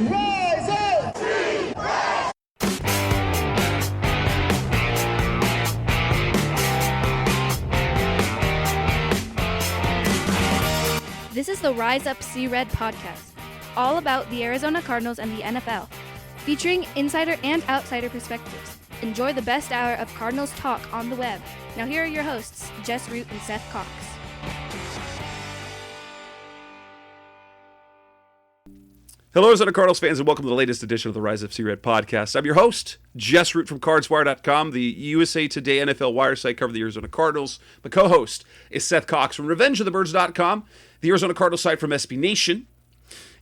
Rise up! This is the Rise Up See Red podcast, all about the Arizona Cardinals and the NFL, featuring insider and outsider perspectives. Enjoy the best hour of Cardinals talk on the web. Now here are your hosts, Jess Root and Seth Cox. Hello, Arizona Cardinals fans, and welcome to the latest edition of the Rise Up See Red podcast. I'm your host, Jess Root from CardsWire.com, the USA Today NFL wire site covering the Arizona Cardinals. My co-host is Seth Cox from RevengeOfTheBirds.com, the Arizona Cardinals site from SB Nation.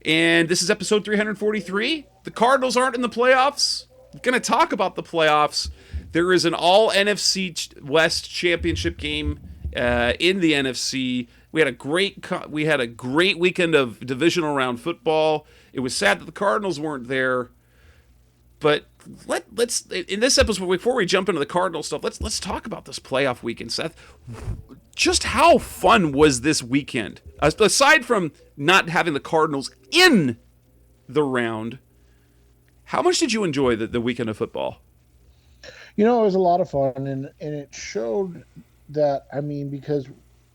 And this is episode 343. The Cardinals aren't in the playoffs. I'm going to talk about the playoffs. There is an all-NFC West championship game in the NFC. We had a great weekend of divisional round football. It was sad that the Cardinals weren't there, but let's in this episode, before we jump into the Cardinal stuff, let's talk about this playoff weekend, Seth. Just how fun was this weekend? Aside from not having the Cardinals in the round, how much did you enjoy the weekend of football? You know, it was a lot of fun, and it showed that, I mean, because,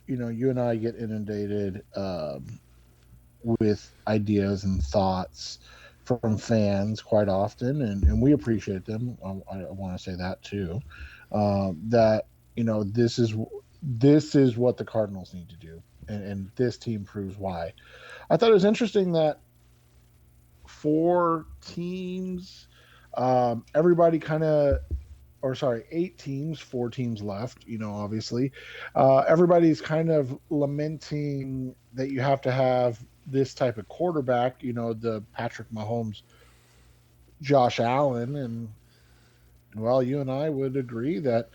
you know, you and I get inundated with ideas and thoughts from fans quite often, and we appreciate them. I want to say that too. That, you know, this is what the Cardinals need to do, and this team proves why. I thought it was interesting that 8 teams, 4 teams left, you know, obviously. Everybody's kind of lamenting that you have to have this type of quarterback, you know, the Patrick Mahomes, Josh Allen, and, well, you and I would agree that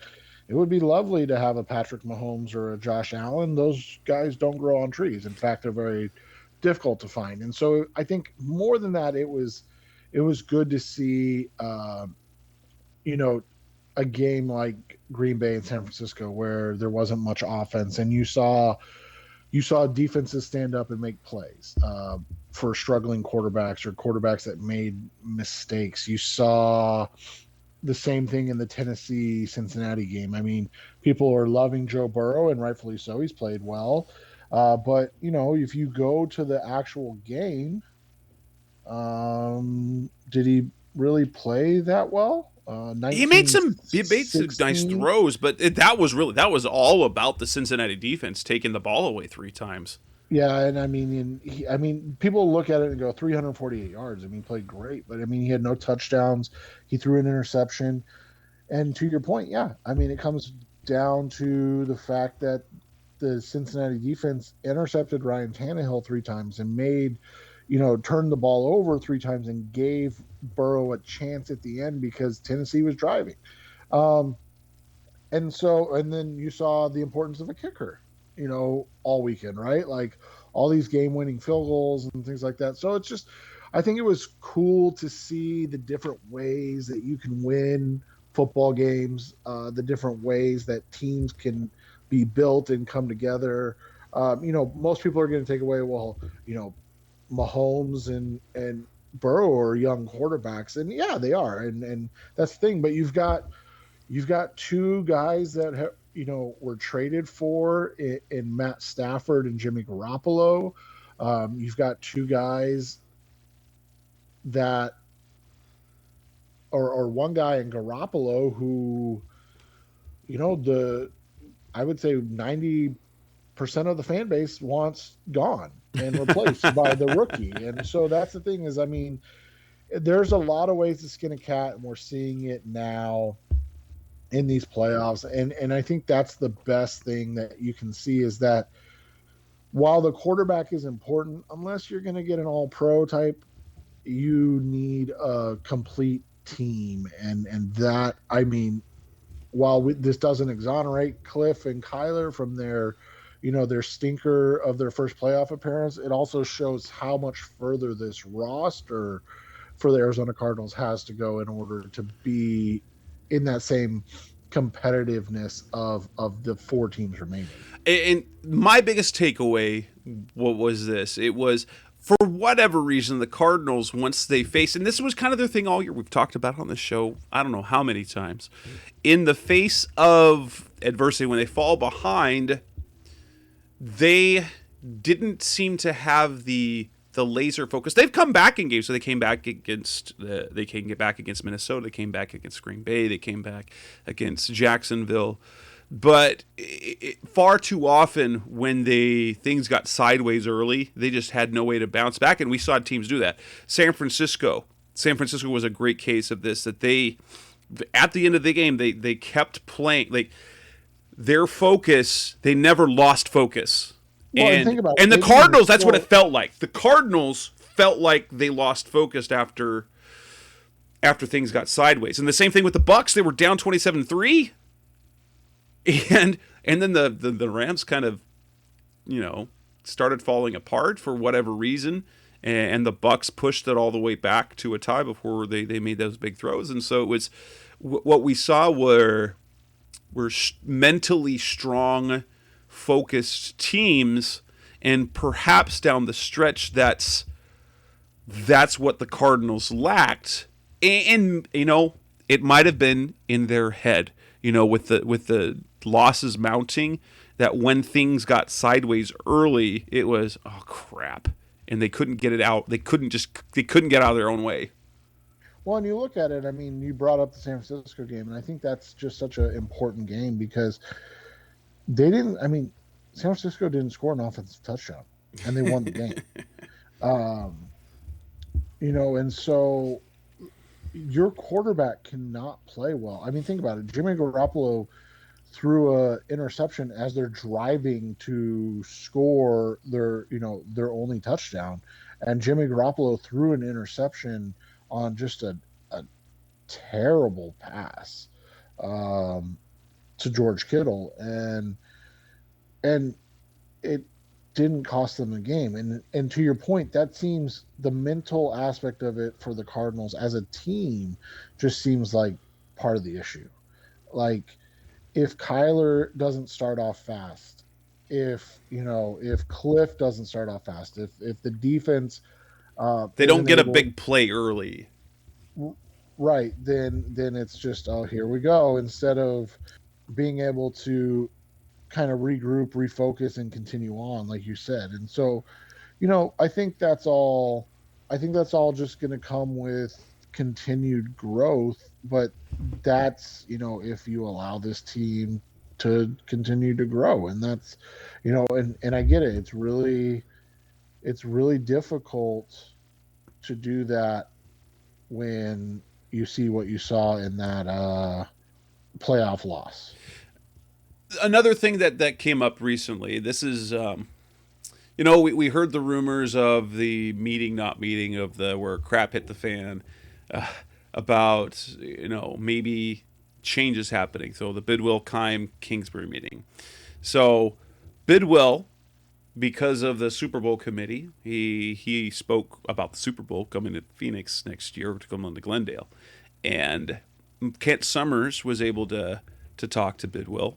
it would be lovely to have a Patrick Mahomes or a Josh Allen. Those guys don't grow on trees. In fact, they're very difficult to find. And so I think more than that, it was good to see, you know, a game like Green Bay and San Francisco where there wasn't much offense, and you saw defenses stand up and make plays for struggling quarterbacks or quarterbacks that made mistakes. You saw the same thing in the Tennessee-Cincinnati game. I mean, people are loving Joe Burrow, and rightfully so. He's played well. But, you know, if you go to the actual game, did he really play that well? He made some nice throws, but that was all about the Cincinnati defense taking the ball away 3 times. Yeah, and I mean, people look at it and go 348 yards. I mean, he played great, but I mean, he had no touchdowns. He threw an interception, and to your point, yeah, I mean, it comes down to the fact that the Cincinnati defense intercepted Ryan Tannehill 3 times and made, you know, turned the ball over 3 times and gave Burrow a chance at the end because Tennessee was driving. And then you saw the importance of a kicker, you know, all weekend, right? Like all these game-winning field goals and things like that. So it's just, I think it was cool to see the different ways that you can win football games, the different ways that teams can be built and come together. You know, most people are going to take away, well, you know, Mahomes and Burrow are young quarterbacks, and yeah, they are, and that's the thing. But you've got 2 guys that you know, were traded for in Matt Stafford and Jimmy Garoppolo. You've got 2 guys that, or 1 guy in Garoppolo who, you know, I would say 90% of the fan base wants gone and replaced by the rookie. And so that's the thing is, I mean, there's a lot of ways to skin a cat, and we're seeing it now in these playoffs. And I think that's the best thing that you can see is that while the quarterback is important, unless you're going to get an all-pro type, you need a complete team. And that, I mean, while this doesn't exonerate Cliff and Kyler from their, you know, their stinker of their first playoff appearance, it also shows how much further this roster for the Arizona Cardinals has to go in order to be in that same competitiveness of the 4 teams remaining. And my biggest takeaway, what was this? It was for whatever reason, the Cardinals, once they faced, and this was kind of their thing all year, we've talked about on the show, I don't know how many times, in the face of adversity, when they fall behind, they didn't seem to have the laser focus. They've come back in games, so they came back against Minnesota, they came back against Green Bay, they came back against Jacksonville. But far too often, when things got sideways early, they just had no way to bounce back, and we saw teams do that. San Francisco was a great case of this. That they, at the end of the game, they kept playing like their focus. They never lost focus. Well, and think about and the Cardinals, that's what it felt like. The Cardinals felt like they lost focus after things got sideways, and the same thing with the Bucs. They were down 27-3. And then the Rams kind of, started falling apart for whatever reason, and the Bucs pushed it all the way back to a tie before they made those big throws. And so it was what we saw were mentally strong, focused teams, and perhaps down the stretch that's what the Cardinals lacked. And it might have been in their head, with the losses mounting, that when things got sideways early, it was, oh crap, and they couldn't get it out. They couldn't get out of their own way. Well, and you look at it, I mean, you brought up the San Francisco game, and I think that's just such an important game because San Francisco didn't score an offensive touchdown, and they won the game. And so your quarterback cannot play well. I mean, think about it. Jimmy Garoppolo threw a interception as they're driving to score their only touchdown, and Jimmy Garoppolo threw an interception on just a terrible pass to George Kittle, and it didn't cost them the game. And to your point, that seems the mental aspect of it for the Cardinals as a team just seems like part of the issue. Like, if Kyler doesn't start off fast, if Cliff doesn't start off fast, if the defense they don't get a big play early, right, then it's just, oh, here we go, instead of being able to kind of regroup, refocus, and continue on, like you said. And so, I think that's all just going to come with continued growth, but that's, if you allow this team to continue to grow. And that's, and I get it. It's really difficult to do that when you see what you saw in that playoff loss. Another thing that came up recently, this is, we heard the rumors of the not meeting of where crap hit the fan, about, maybe changes happening. So the Bidwell, Keim, Kingsbury meeting. So Bidwell, because of the Super Bowl committee, he spoke about the Super Bowl coming to Phoenix next year, to come on to Glendale. And Kent Summers was able to talk to Bidwell.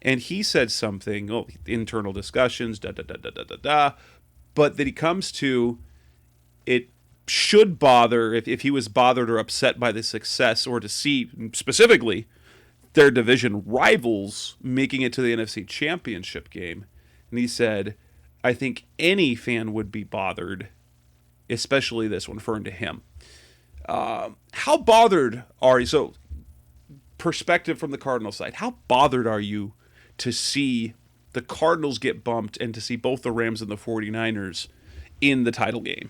And he said something, internal discussions, but that he comes to, it should bother, if he was bothered or upset by the success, or to see specifically their division rivals making it to the NFC Championship game. And he said, I think any fan would be bothered, especially this one, referring to him. How bothered are you? So, perspective from the Cardinals side, how bothered are you to see the Cardinals get bumped and to see both the Rams and the 49ers in the title game?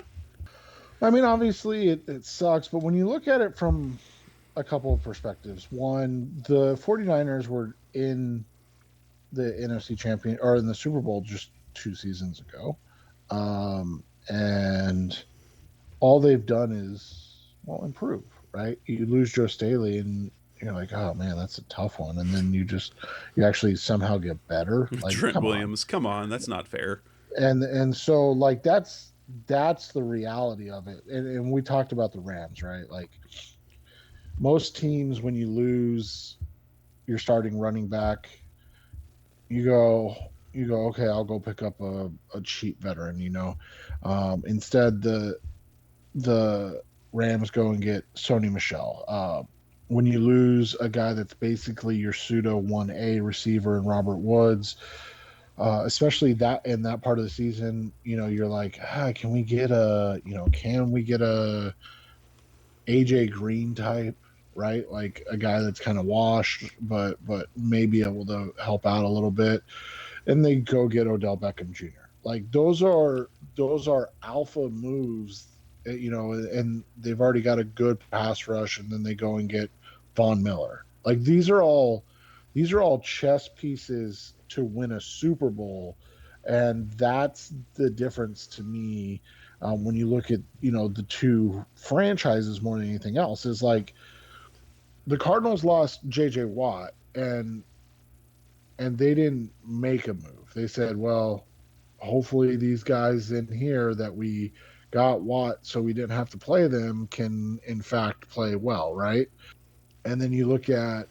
I mean, obviously it sucks, but when you look at it from a couple of perspectives, one, the 49ers were in the NFC champion, or in the Super Bowl, just 2 seasons ago. And all they've done is, improve, right? You lose Joe Staley and you're like, oh man, that's a tough one. And then you actually somehow get better. Like, Trent Williams, come on, that's not fair. And so, like, that's the reality of it. And we talked about the Rams, right? Like, most teams, when you lose your starting running back, you go, you go, okay, I'll go pick up a cheap veteran. Instead the Rams go and get Sony Michel. When you lose a guy that's basically your pseudo 1A receiver in Robert Woods, especially that in that part of the season, you're like, can we get a AJ Green type, right? Like a guy that's kind of washed, but may be able to help out a little bit. And they go get Odell Beckham Jr. Like those are alpha moves, and they've already got a good pass rush, and then they go and get Von Miller. Like these are all chess pieces to win a Super Bowl, and that's the difference to me. When you look at the two franchises more than anything else, is like the Cardinals lost J.J. Watt, and they didn't make a move. They said, well, hopefully these guys in here that we got Watt so we didn't have to play them can in fact play well, right? And then you look at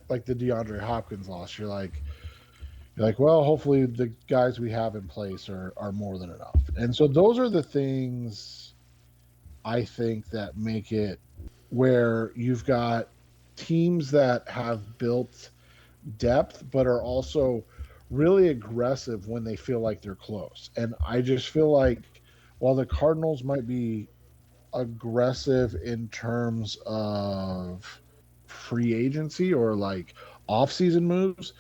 like the DeAndre Hopkins loss. You're like, well, hopefully the guys we have in place are more than enough. And so those are the things I think that make it where you've got teams that have built depth but are also really aggressive when they feel like they're close. And I just feel like while the Cardinals might be aggressive in terms of free agency or like off-season moves,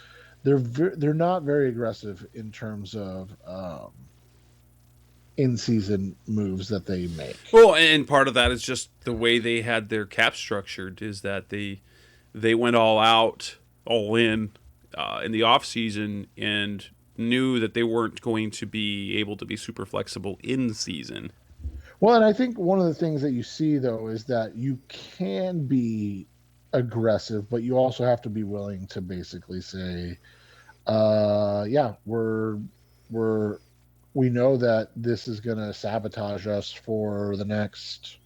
they're not very aggressive in terms of in-season moves that they make. Well, and part of that is just the way they had their cap structured, is that they went all out, all in the off-season, and knew that they weren't going to be able to be super flexible in season. Well, and I think one of the things that you see, though, is that you can be aggressive, but you also have to be willing to basically say, yeah, we know that this is going to sabotage us for the next,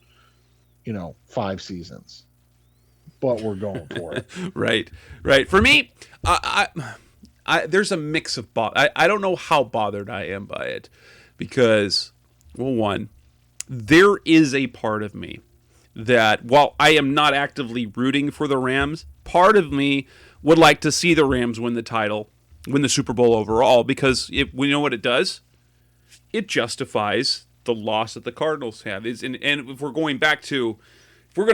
5 seasons, but we're going for it. Right. For me, I there's a mix of I don't know how bothered I am by it, because, well, one, there is a part of me that, while I am not actively rooting for the Rams, part of me would like to see the Rams win the Super Bowl overall, because we know what it does. It justifies the loss that the Cardinals have. And if we're going to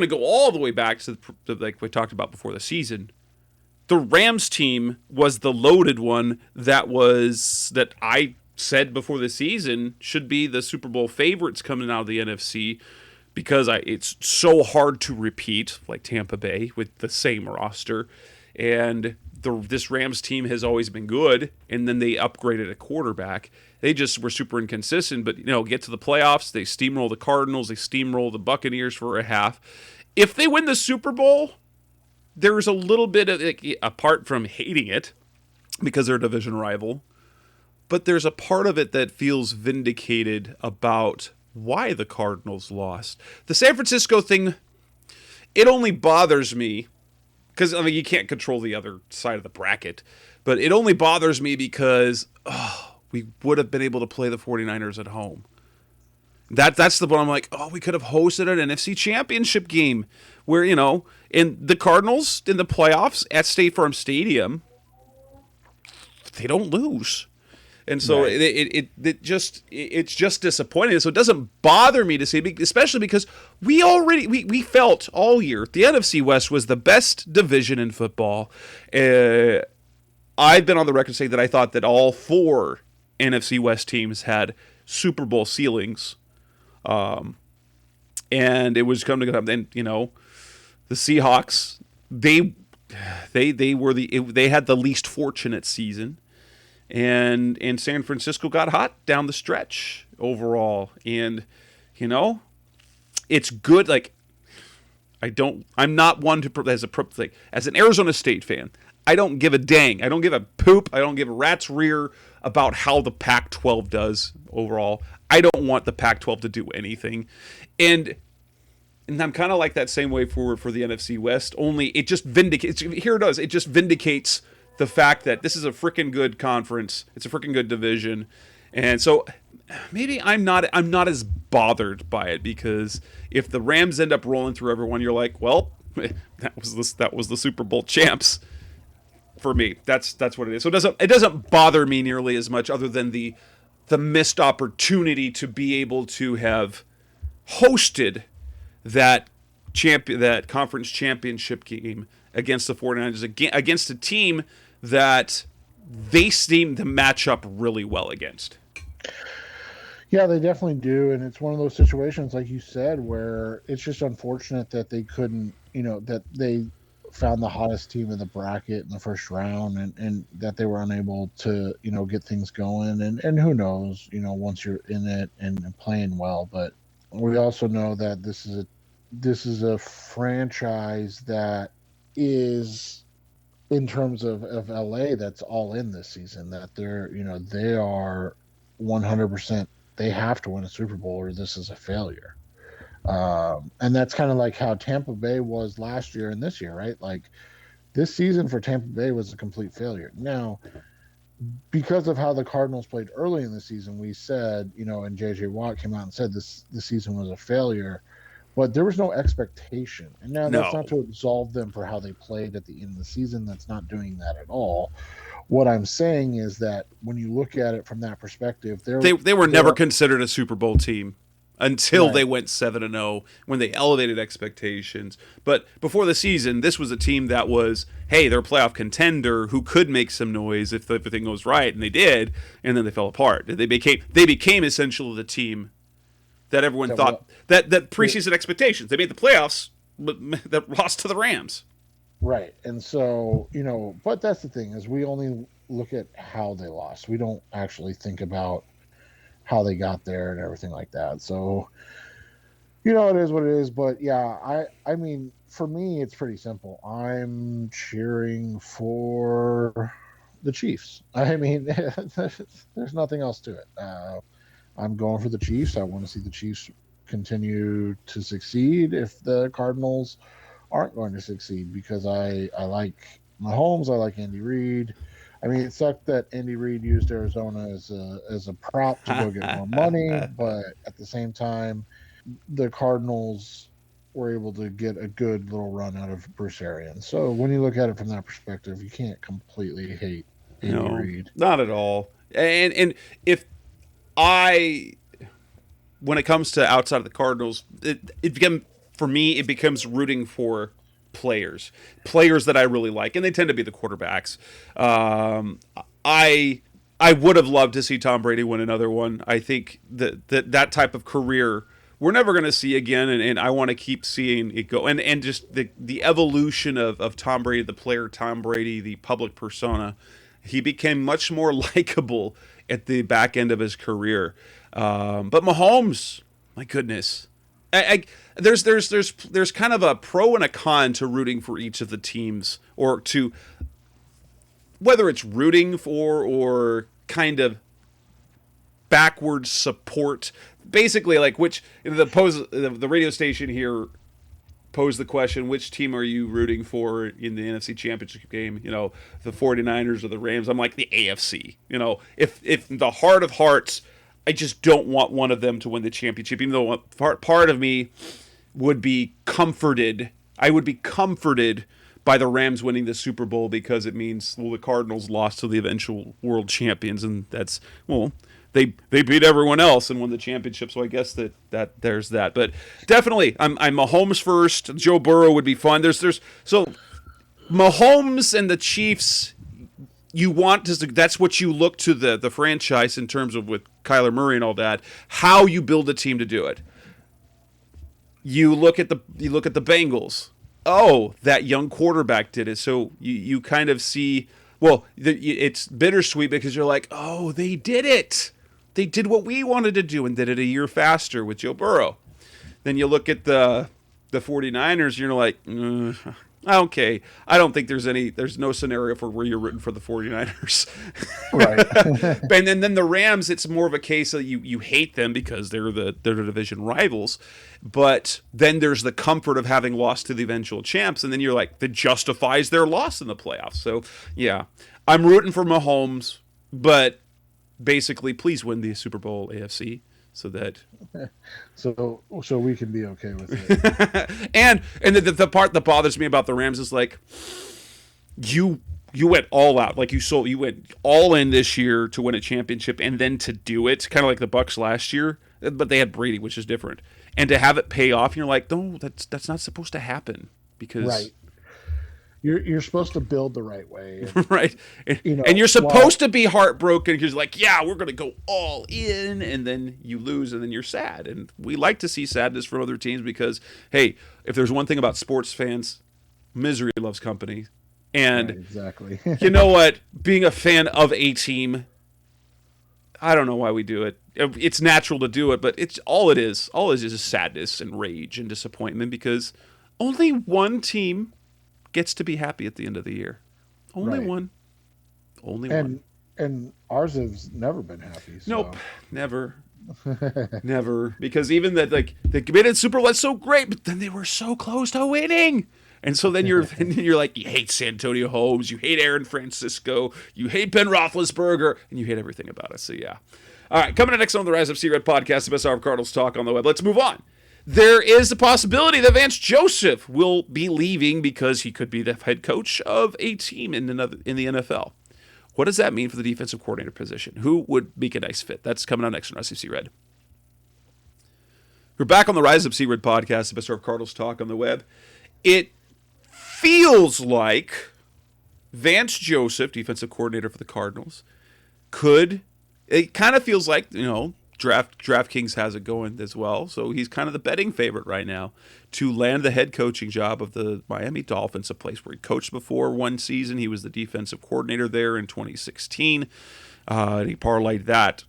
go all the way back to like we talked about before the season, the Rams team was the loaded one that I said before the season should be the Super Bowl favorites coming out of the NFC, because it's so hard to repeat, like Tampa Bay, with the same roster. And this Rams team has always been good, and then they upgraded a quarterback. They just were super inconsistent, but get to the playoffs, they steamroll the Cardinals, they steamroll the Buccaneers for a half. If they win the Super Bowl, there's a little bit of, apart from hating it because they're a division rival, but there's a part of it that feels vindicated about why the Cardinals lost. The San Francisco thing, it only bothers me because, you can't control the other side of the bracket, but it only bothers me because we would have been able to play the 49ers at home. That's the one I'm like, we could have hosted an NFC Championship game where, in the Cardinals in the playoffs at State Farm Stadium, they don't lose. And so right. It's just disappointing. So it doesn't bother me to see, especially because we felt all year the NFC West was the best division in football. I've been on the record saying that I thought that all 4 NFC West teams had Super Bowl ceilings, and it was coming to come. Then the Seahawks, they had the least fortunate season. And San Francisco got hot down the stretch overall. And, it's good. Like, I'm not one to, as an Arizona State fan, I don't give a dang. I don't give a poop. I don't give a rat's rear about how the Pac-12 does overall. I don't want the Pac-12 to do anything. And I'm kind of like that same way for the NFC West, only it just vindicates, here it does, it just vindicates the fact that this is a freaking good conference. It's a freaking good division. And so maybe I'm not as bothered by it, because if the Rams end up rolling through everyone, you're like, well, that was the Super Bowl champs. For me, that's what it is. So it doesn't bother me nearly as much, other than the missed opportunity to be able to have hosted that conference championship game against the 49ers, against a team that they seem to match up really well against. Yeah, they definitely do, and it's one of those situations, like you said, where it's just unfortunate that they couldn't, that they found the hottest team in the bracket in the first round, and that they were unable to, get things going, and who knows, once you're in it and playing well. But we also know that this is a franchise that is, in terms of LA, that's all in this season, that they are 100%, they have to win a Super Bowl or this is a failure. And that's kind of like how Tampa Bay was last year and this year, right? Like, this season for Tampa Bay was a complete failure. Now, because of how the Cardinals played early in the season, we said, and JJ Watt came out and said this season was a failure, but there was no expectation. And now that's not to absolve them for how they played at the end of the season. That's not doing that at all. What I'm saying is that when you look at it from that perspective, they were never considered a Super Bowl team until they went 7-0, when they elevated expectations. But before the season, this was a team that was, hey, they're a playoff contender who could make some noise if everything goes right, and they did, and then they fell apart. They became essentially the team that everyone thought that preseason expectations. They made the playoffs, but that lost to the Rams. Right. And so, but that's the thing, is we only look at how they lost. We don't actually think about how they got there and everything like that. So, it is what it is. But yeah, I mean, for me, it's pretty simple. I'm cheering for the Chiefs. I mean, there's nothing else to it. I'm going for the Chiefs. I want to see the Chiefs continue to succeed if the Cardinals aren't going to succeed, because I like Mahomes. I like Andy Reid. I mean, it sucked that Andy Reid used Arizona as a prop to go get more money, but at the same time, the Cardinals were able to get a good little run out of Bruce Arians. So when you look at it from that perspective, you can't completely hate Andy Reid. Not at all. And if when it comes to outside of the Cardinals, for me, it becomes rooting for players that I really like, and they tend to be the quarterbacks. I would have loved to see Tom Brady win another one. I think that type of career we're never going to see again, and I want to keep seeing it go. And just the evolution of Tom Brady, the player Tom Brady, the public persona. He became much more likable at the back end of his career. But Mahomes, my goodness. There's kind of a pro and a con to rooting for each of the teams, or to whether it's rooting for or kind of backwards support. Basically, like the radio station here posed the question, which team are you rooting for in the NFC Championship game? The 49ers or the Rams? I'm like, the AFC. If in the heart of hearts, I just don't want one of them to win the championship, even though part of me would be comforted. I would be comforted by the Rams winning the Super Bowl, because it means, the Cardinals lost to the eventual world champions, and that's, they beat everyone else and won the championship, so I guess that there's that. But definitely, I'm Mahomes first. Joe Burrow would be fun. So Mahomes and the Chiefs, that's what you look to the franchise in terms of with Kyler Murray and all that, how you build a team to do it. You look at the Bengals. Oh, that young quarterback did it. So you kind of see, it's bittersweet, because you're like, oh, they did it. They did what we wanted to do and did it a year faster with Joe Burrow. Then you look at the 49ers, and you're like, Okay, I don't think there's no scenario for where you're rooting for the 49ers. Right. And then the Rams, it's more of a case of you hate them because they're the division rivals. But then there's the comfort of having lost to the eventual champs, and then you're like, that justifies their loss in the playoffs. So, yeah, I'm rooting for Mahomes, but basically, please win the Super Bowl AFC so that so we can be okay with it. and the part that bothers me about the Rams is like you went all out, like you went all in this year to win a championship, and then to do it kind of like the Bucs last year, but they had Brady, which is different, and to have it pay off, and you're like, no, that's not supposed to happen because Right. You're supposed to build the right way, and, right, and you're supposed to be heartbroken because you're like, yeah, we're gonna go all in, and then you lose, and then you're sad, and we like to see sadness from other teams because, hey, if there's one thing about sports fans, misery loves company, and right, exactly. you know what, being a fan of a team, I don't know why we do it. It's natural to do it, but it's all it is sadness and rage and disappointment because only one team gets to be happy at the end of the year. Only Right. one. Only one. And ours has never been happy. So. Nope. Never. Never. Because even that, like, they committed Super Bowl, that's so great, but then they were so close to winning. And so then you're like, you hate Santonio Holmes, you hate Aaron Francisco, you hate Ben Roethlisberger, and you hate everything about us. So yeah. All right, coming up next on the Rise of C-Red podcast, the best hour of Cardinals talk on the web. Let's move on. There is the possibility that Vance Joseph will be leaving because he could be the head coach of a team in the NFL. What does that mean for the defensive coordinator position? Who would make a nice fit? That's coming up next on Rise of C-Red. We're back on the Rise of C-Red podcast, the best of Cardinals talk on the web. It feels like Vance Joseph, defensive coordinator for the Cardinals, it kind of feels like, DraftKings has it going as well, so he's kind of the betting favorite right now to land the head coaching job of the Miami Dolphins, a place where he coached before one season. He was the defensive coordinator there in 2016. And he parlayed that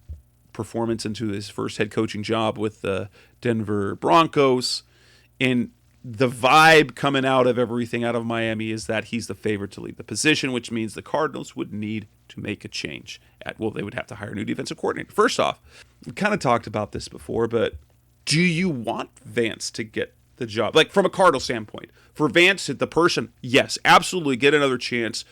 performance into his first head coaching job with the Denver Broncos. And the vibe coming out of everything out of Miami is that he's the favorite to lead the position, which means the Cardinals would need to make a change. They would have to hire a new defensive coordinator. First off, we kind of talked about this before, but do you want Vance to get the job? Like, from a Cardinal standpoint, for Vance, the person, yes, absolutely, get another chance,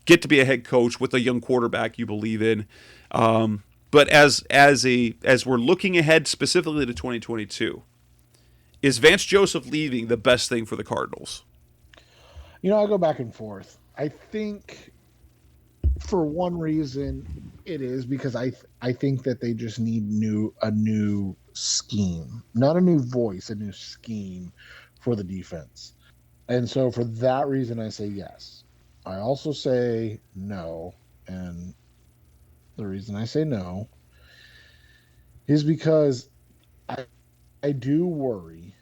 get to be a head coach with a young quarterback you believe in. But as we're looking ahead specifically to 2022, is Vance Joseph leaving the best thing for the Cardinals? I go back and forth. I think for one reason it is because I think that they just need a new scheme, not a new voice, a new scheme for the defense. And so for that reason, I say yes. I also say no. And the reason I say no is because I do worry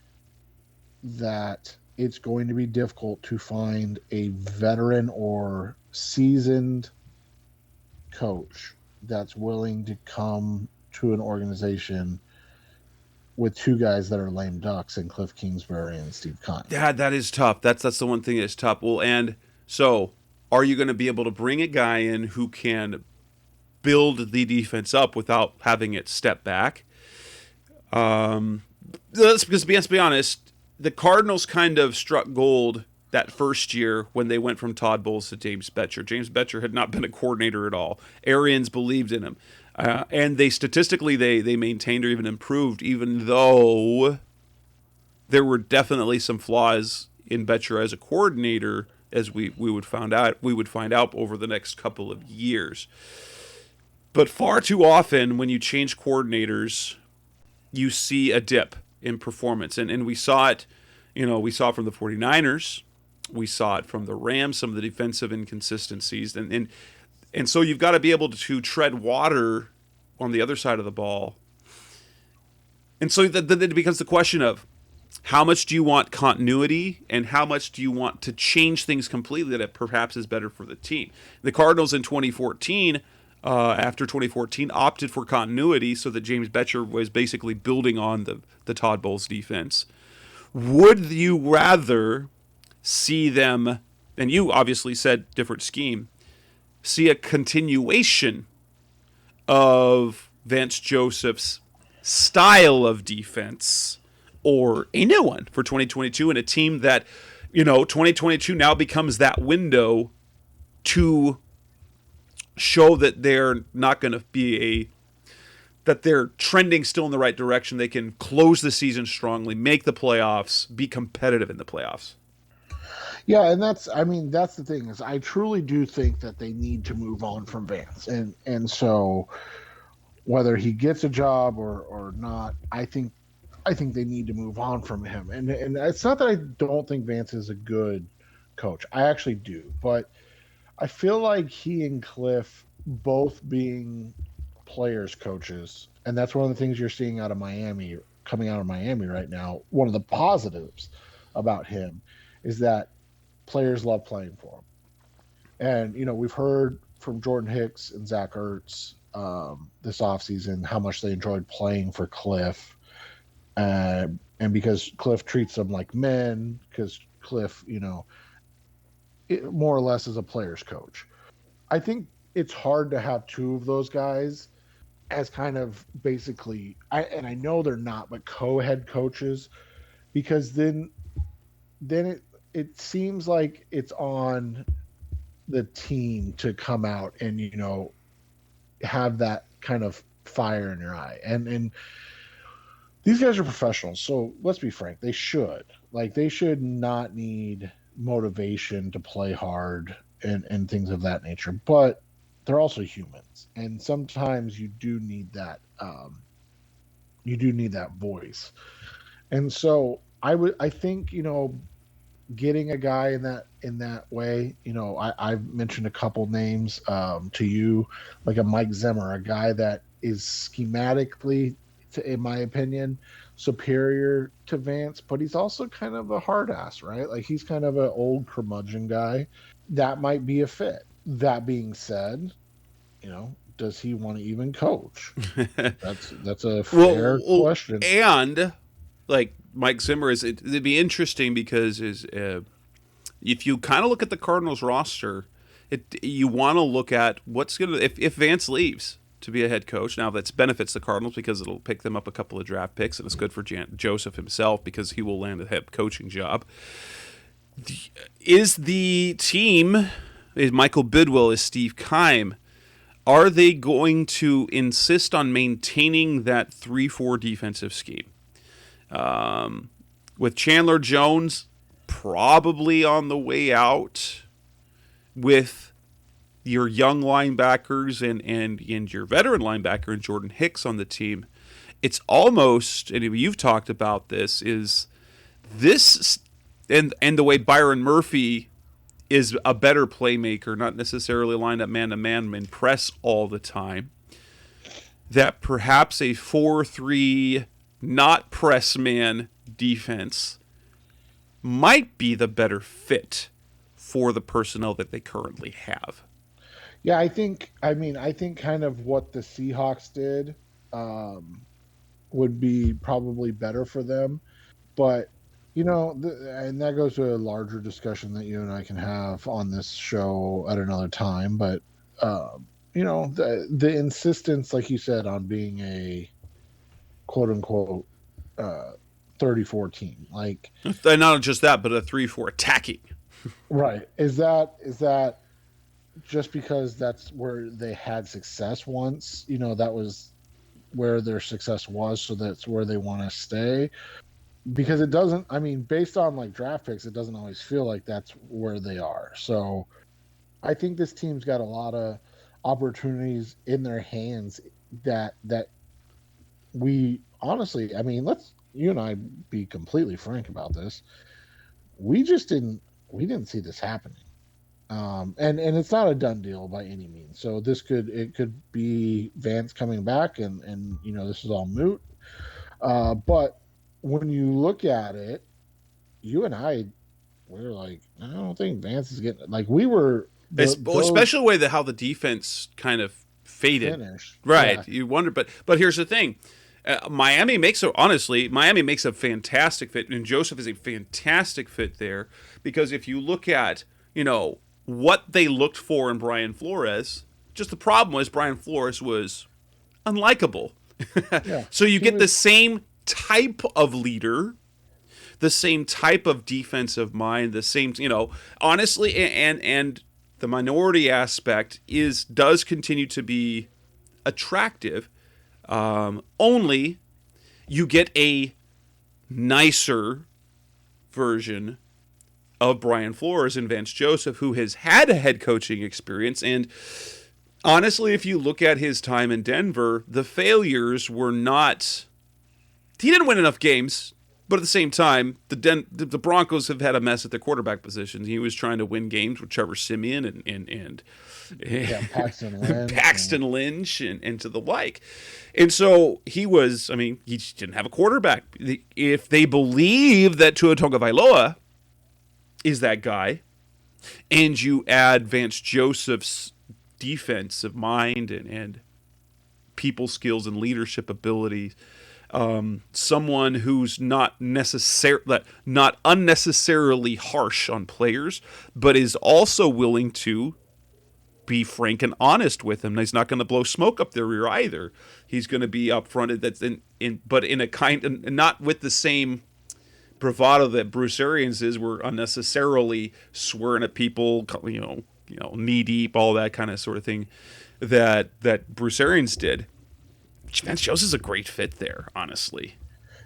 that it's going to be difficult to find a veteran or seasoned coach that's willing to come to an organization with two guys that are lame ducks in Cliff Kingsbury and Steve Keim. Yeah, that is tough. That's the one thing that's tough. Well, and so are you going to be able to bring a guy in who can build the defense up without having it step back? Let's be honest, the Cardinals kind of struck gold that first year when they went from Todd Bowles to James Bettcher. James Bettcher had not been a coordinator at all. Arians believed in him. And they statistically, they maintained or even improved, even though there were definitely some flaws in Bettcher as a coordinator, as we would find out over the next couple of years. But far too often when you change coordinators, you see a dip in performance. And we saw it, we saw it from the 49ers. We saw it from the Rams, some of the defensive inconsistencies. And so you've got to be able to tread water on the other side of the ball. And so then it becomes the question of how much do you want continuity and how much do you want to change things completely that perhaps is better for the team? The Cardinals in 2014, after 2014, opted for continuity so that James Bettcher was basically building on the Todd Bowles defense. Would you rather see them, and you obviously said different scheme, see a continuation of Vance Joseph's style of defense or a new one for 2022, and a team that, 2022 now becomes that window to show that they're not going to be that they're trending still in the right direction. They can close the season strongly, make the playoffs, be competitive in the playoffs. Yeah, and that's the thing is I truly do think that they need to move on from Vance. And so whether he gets a job or not, I think they need to move on from him. And it's not that I don't think Vance is a good coach. I actually do, but I feel like he and Cliff both being players coaches, and that's one of the things you're seeing coming out of Miami right now. One of the positives about him is that players love playing for him. And we've heard from Jordan Hicks and Zach Ertz this offseason how much they enjoyed playing for Cliff, and because Cliff treats them like men, because Cliff more or less is a player's coach. I think it's hard to have two of those guys as kind of basically, I know they're not, but co-head coaches, because then it seems like it's on the team to come out and have that kind of fire in your eye. And these guys are professionals, so let's be frank, they should not need motivation to play hard and things of that nature, but they're also humans, and sometimes you do need that voice. And so I think getting a guy in that way, I've mentioned a couple names to you, like a Mike Zimmer, a guy that is schematically, in my opinion, superior to Vance, but he's also kind of a hard ass, right? Like he's kind of an old curmudgeon guy. That might be a fit. That being said, does he want to even coach? That's a fair question. And like Mike Zimmer it'd be interesting because if you kind of look at the Cardinals roster, you want to look at what's gonna if Vance leaves to be a head coach. Now that benefits the Cardinals because it'll pick them up a couple of draft picks, and it's good for Joseph himself because he will land a head coaching job. Is the team, is Michael Bidwill, is Steve Keim, are they going to insist on maintaining that 3-4 defensive scheme? With Chandler Jones probably on the way out, with your young linebackers and your veteran linebacker and Jordan Hicks on the team, it's almost, and you've talked about this, is this and the way Byron Murphy is a better playmaker, not necessarily lined up man-to-man and press all the time, that perhaps a 4-3 not press man defense might be the better fit for the personnel that they currently have. Yeah, I think kind of what the Seahawks did would be probably better for them. But, and that goes to a larger discussion that you and I can have on this show at another time. But, the insistence, like you said, on being a quote unquote 34 team, like, and not just that, but a 3-4 attacking. Right. Is that just because that's where they had success once, that was where their success was, so that's where they want to stay? Because it doesn't, based on like draft picks, it doesn't always feel like that's where they are. So I think this team's got a lot of opportunities in their hands that we honestly, let's, you and I, be completely frank about this. We didn't see this happening. And it's not a done deal by any means. So it could be Vance coming back and this is all moot. But when you look at it, you and I, we're like, I don't think Vance is getting, like, we were, especially the way how the defense kind of faded. Finished. Right. Yeah. You wonder, but here's the thing. Miami makes a fantastic fit, and Joseph is a fantastic fit there because if you look at what they looked for in Brian Flores, just the problem was Brian Flores was unlikable. Yeah, So you get the same type of leader, the same type of defensive mind, the same, honestly, and the minority aspect does continue to be attractive. Only you get a nicer version of Brian Flores and Vance Joseph, who has had a head coaching experience. And honestly, if you look at his time in Denver, the failures were not. He didn't win enough games, but at the same time, the Broncos have had a mess at their quarterback position. He was trying to win games with Trevor Siemian and Paxton Lynch and to the like. And so he just didn't have a quarterback. If they believe that Tua Tagovailoa is that guy, and you add Vance Joseph's defensive mind and people skills and leadership abilities, someone who's not unnecessarily harsh on players, but is also willing to be frank and honest with them. He's not going to blow smoke up their rear either. He's going to be upfront. But in a kind, and not with the same bravado that Bruce Arians is, where unnecessarily swearing at people, knee deep, all that kind of sort of thing that Bruce Arians did. Vance Joseph is a great fit there, honestly.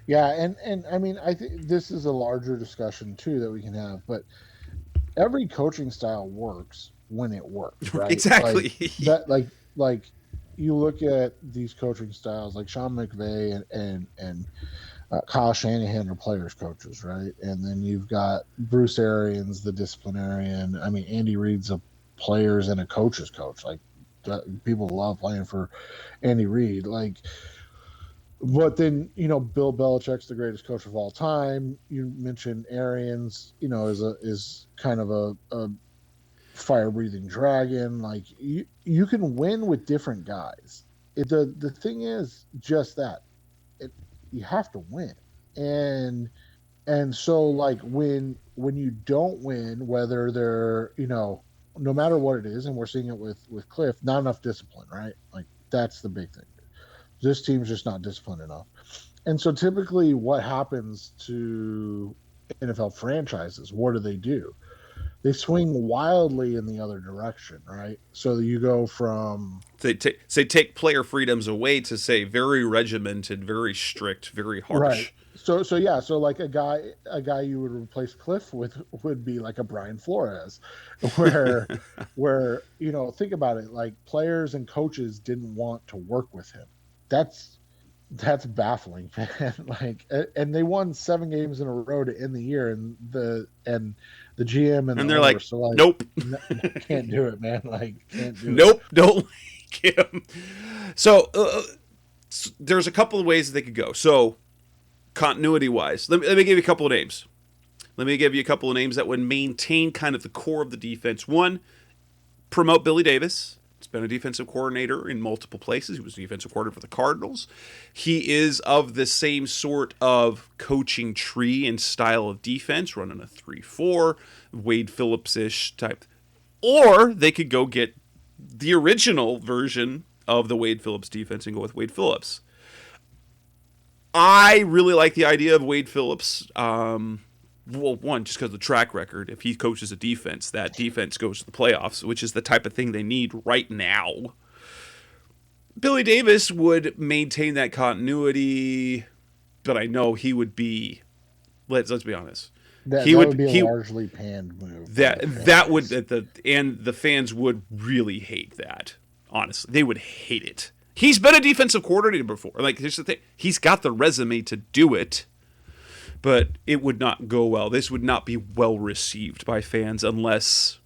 Yeah, and I mean, I think this is a larger discussion too that we can have, but every coaching style works when it works, right? Exactly. Like you look at these coaching styles, like Sean McVay and Kyle Shanahan are players coaches, right? And then you've got Bruce Arians, the disciplinarian. I mean, Andy Reid's a players and a coach's coach. Like, people love playing for Andy Reid. But then, Bill Belichick's the greatest coach of all time. You mentioned Arians, is kind of a fire-breathing dragon. Like, you can win with different guys. The thing is just that you have to win, and so like when you don't win, whether they're no matter what it is, and we're seeing it with Cliff, not enough discipline, right? Like, that's the big thing. This team's just not disciplined enough. And so typically what happens to NFL franchises, what do? They swing wildly in the other direction, right? So you go from take player freedoms away to say very regimented, very strict, very harsh. Right. So like a guy you would replace Cliff with would be like a Brian Flores, where think about it, like players and coaches didn't want to work with him. That's baffling, man. Like, and they won 7 games in a row to end the year, and the GM and they're like, so like, nope, can't do it, man. Like, can't do nope, it. Don't like him. So there's a couple of ways that they could go. So continuity wise, let me give you a couple of names. Let me give you a couple of names that would maintain kind of the core of the defense. One, promote Billy Davis. He's been a defensive coordinator in multiple places. He was a defensive coordinator for the Cardinals. He is of the same sort of coaching tree and style of defense, running a 3-4, Wade Phillips-ish type. Or they could go get the original version of the Wade Phillips defense and go with Wade Phillips. I really like the idea of Wade Phillips. One, just because of the track record. If he coaches a defense, that defense goes to the playoffs, which is the type of thing they need right now. Billy Davis would maintain that continuity, but I know he would be. Let's be honest. That would be a largely panned move. That would the fans would really hate that. Honestly, they would hate it. He's been a defensive coordinator before. Like, here's the thing: he's got the resume to do it. But it would not go well. This would not be well received by fans unless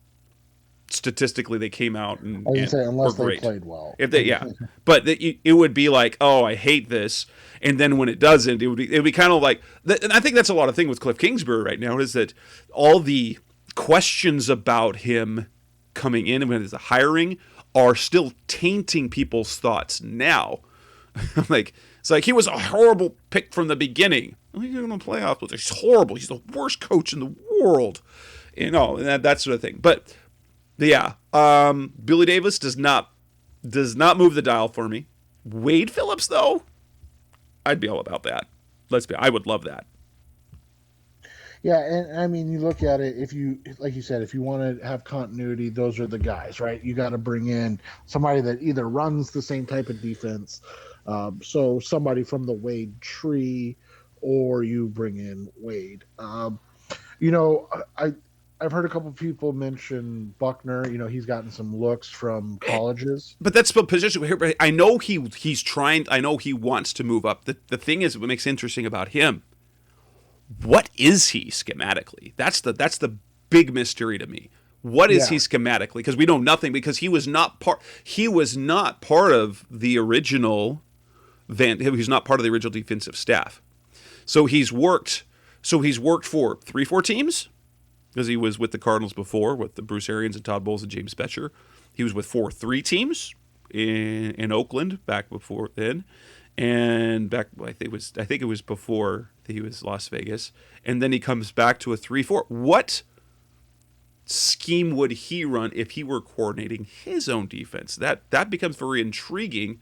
statistically they came out and unless they played well. If they, but it would be like, oh, I hate this, and then when it doesn't, it would be kind of like. And I think that's a lot of thing with Cliff Kingsbury right now is that all the questions about him coming in and his hiring are still tainting people's thoughts now. Like, It's like he was a horrible pick from the beginning. He's going to playoffs, but he's horrible. He's the worst coach in the world. And that sort of thing. But yeah, Billy Davis does not move the dial for me. Wade Phillips, though, I'd be all about that. I would love that. Yeah, and I mean, you look at it, if you, like you said, if you want to have continuity, those are the guys, right? You got to bring in somebody that either runs the same type of defense, so somebody from the Wade tree, or you bring in Wade. I've heard a couple of people mention Buckner. He's gotten some looks from colleges. But that's the position. I know he's trying. I know he wants to move up. The thing is, what makes it interesting about him, what is he schematically? That's the big mystery to me. What is he schematically? Because we know nothing. Because he was not part of the original. He's not part of the original defensive staff. So he's worked for 3-4 teams. Because he was with the Cardinals before, with the Bruce Arians and Todd Bowles and James Bettcher. He was with 4-3 teams in Oakland back before then, and I think it was before he was Las Vegas, and then he comes back to a 3-4. What scheme would he run if he were coordinating his own defense? That becomes very intriguing.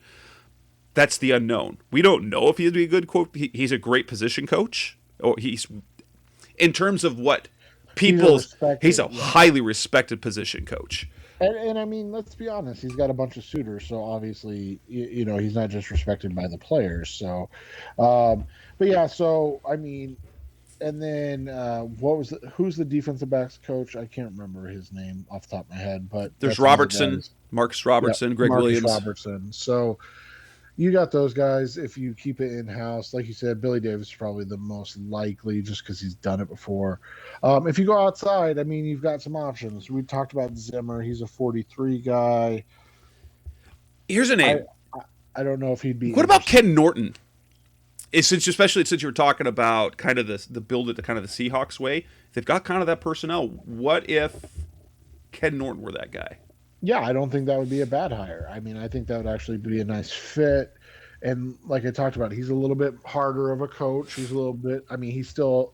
That's the unknown. We don't know if he'd be a good quote. He's a great position coach, or he's in terms of what. He's a highly respected position coach. And I mean, let's be honest, he's got a bunch of suitors, so obviously, he's not just respected by the players. So, but yeah, so I mean, and then who's the defensive backs coach? I can't remember his name off the top of my head, but there's Robertson, Marcus Robertson, Greg Williams. Robertson. So you got those guys. If you keep it in-house, like you said, Billy Davis is probably the most likely just because he's done it before. If you go outside, I mean, you've got some options. We talked about Zimmer. He's a 43 guy. Here's a name. I don't know if he'd be. What about Ken Norton? Especially since you were talking about kind of the build it to kind of the Seahawks way. They've got kind of that personnel. What if Ken Norton were that guy? Yeah, I don't think that would be a bad hire. I mean, I think that would actually be a nice fit. And like I talked about, he's a little bit harder of a coach. He's a little bit. I mean, he's still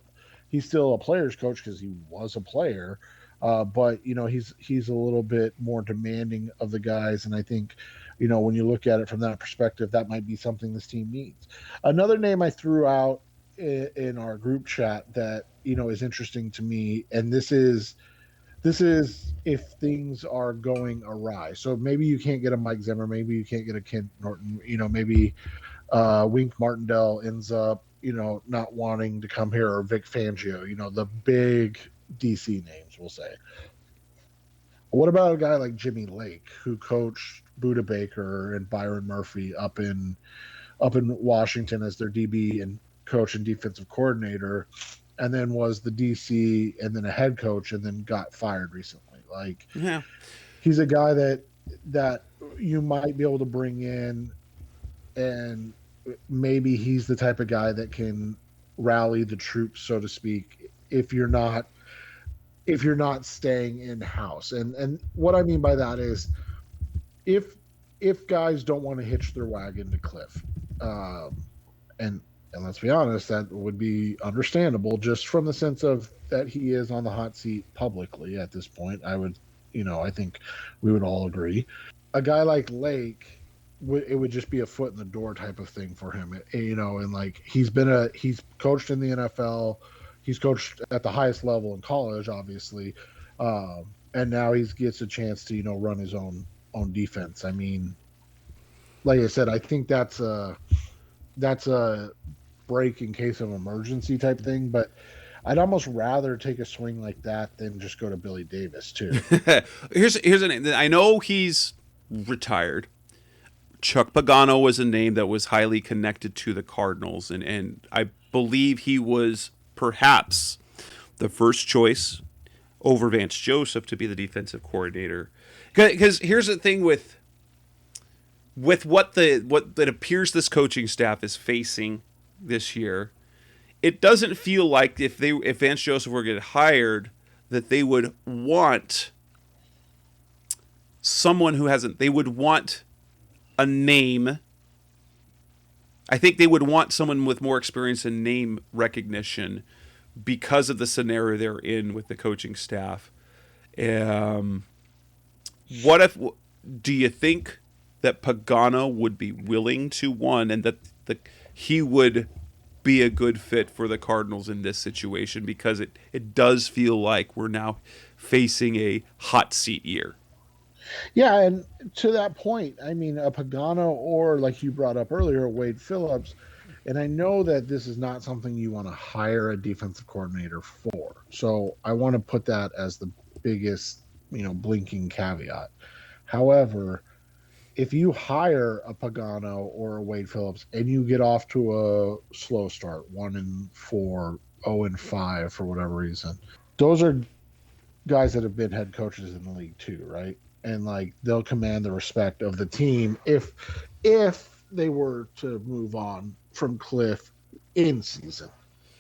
a player's coach because he was a player, but he's a little bit more demanding of the guys. And I think, when you look at it from that perspective, that might be something this team needs. Another name I threw out in our group chat that is interesting to me, and this is if things are going awry. So maybe you can't get a Mike Zimmer, maybe you can't get a Ken Norton, maybe Wink Martindale ends up, not wanting to come here, or Vic Fangio, the big DC names, we'll say. What about a guy like Jimmy Lake, who coached Budda Baker and Byron Murphy up in Washington as their DB and coach and defensive coordinator, and then was the DC and then a head coach and then got fired recently? Like, yeah, he's a guy that you might be able to bring in, and maybe he's the type of guy that can rally the troops, so to speak, if you're not staying in house. And what I mean by that is if guys don't want to hitch their wagon to Cliff, and let's be honest, that would be understandable just from the sense of that he is on the hot seat publicly at this point. I think we would all agree. A guy like Lake, it would just be a foot in the door type of thing for him, and like he's coached in the NFL, he's coached at the highest level in college, obviously, and now he gets a chance to run his own defense. I mean, like I said, I think that's a break in case of emergency type thing, but I'd almost rather take a swing like that than just go to Billy Davis too. Here's a name. I know he's retired. Chuck Pagano was a name that was highly connected to the Cardinals, and I believe he was perhaps the first choice over Vance Joseph to be the defensive coordinator. Because here's the thing with what it appears this coaching staff is facing this year, it doesn't feel like if Vance Joseph were to get hired, that they would want someone who hasn't. They would want a name I think they would want someone with more experience and name recognition because of the scenario they're in with the coaching staff. What if? Do you think that Pagano would be willing to and that he would be a good fit for the Cardinals in this situation, because it does feel like we're now facing a hot seat year? Yeah, and to that point, I mean, a Pagano or, like you brought up earlier, Wade Phillips, and I know that this is not something you want to hire a defensive coordinator for. So I want to put that as the biggest, blinking caveat. However, if you hire a Pagano or a Wade Phillips and you get off to a slow start, 1-4, 0-5 for whatever reason, those are guys that have been head coaches in the league too, right? And like they'll command the respect of the team if they were to move on from Cliff in season.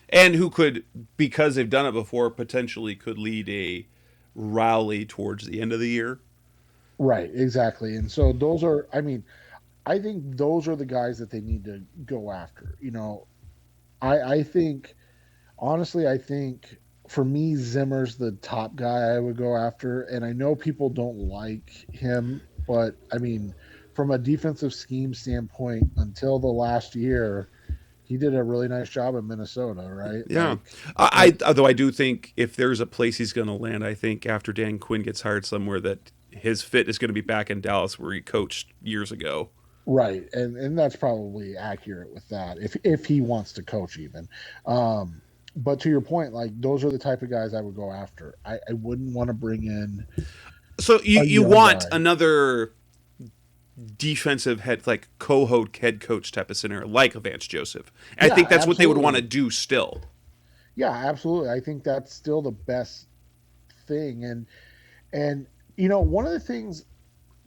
And who could, because they've done it before, potentially could lead a rally towards the end of the year. Right, exactly. And so those are, I think those are the guys that they need to go after. I think, honestly, for me, Zimmer's the top guy I would go after. And I know people don't like him, but from a defensive scheme standpoint, until the last year, he did a really nice job in Minnesota, right? Yeah. Although I do think if there's a place he's going to land, I think after Dan Quinn gets hired somewhere, that his fit is going to be back in Dallas where he coached years ago. Right. And that's probably accurate with that, if he wants to coach even. But to your point, like those are the type of guys I would go after. I wouldn't want to bring in. So you want guy. Another defensive head, like head coach type of scenario, like a Vance Joseph. And I think that's what they would want to do still. Yeah, absolutely. I think that's still the best thing. And one of the things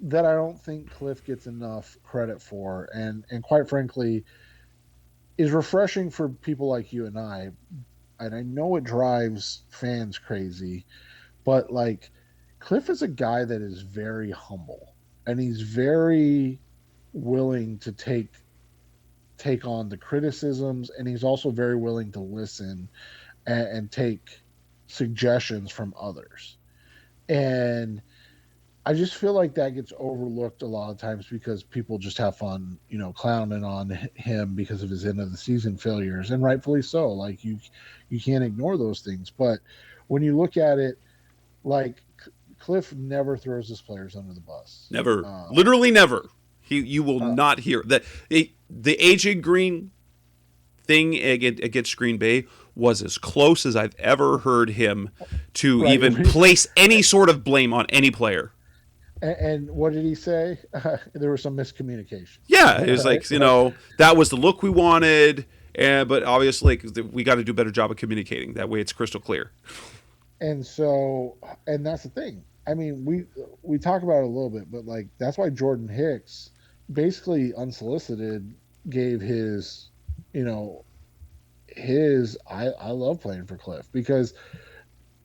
that I don't think Cliff gets enough credit for, and quite frankly, is refreshing for people like you and I know it drives fans crazy, but like Cliff is a guy that is very humble, and he's very willing to take on the criticisms, and he's also very willing to listen and take suggestions from others. And I just feel like that gets overlooked a lot of times because people just have fun, clowning on him because of his end of the season failures, and rightfully so. Like you can't ignore those things. But when you look at it, like Cliff never throws his players under the bus. Never, literally never. You will not hear that. The AJ Green thing against Green Bay was as close as I've ever heard him to even place any sort of blame on any player. And what did he say? There was some miscommunication. Yeah, it was like, that was the look we wanted, but obviously we got to do a better job of communicating. That way it's crystal clear. And so, and that's the thing. We talk about it a little bit, but like that's why Jordan Hicks basically unsolicited gave his, I love playing for Cliff, because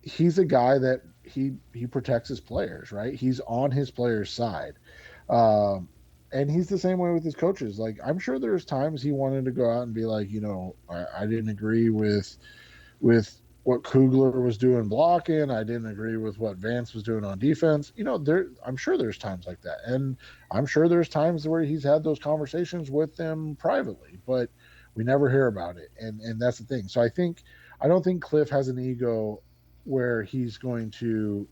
he's a guy that he protects his players, right? He's on his players' side. And he's the same way with his coaches. Like, I'm sure there's times he wanted to go out and be like, I didn't agree with what Kugler was doing blocking. I didn't agree with what Vance was doing on defense. I'm sure there's times like that. And I'm sure there's times where he's had those conversations with them privately, but we never hear about it. And that's the thing. So I don't think Cliff has an ego where he's going to,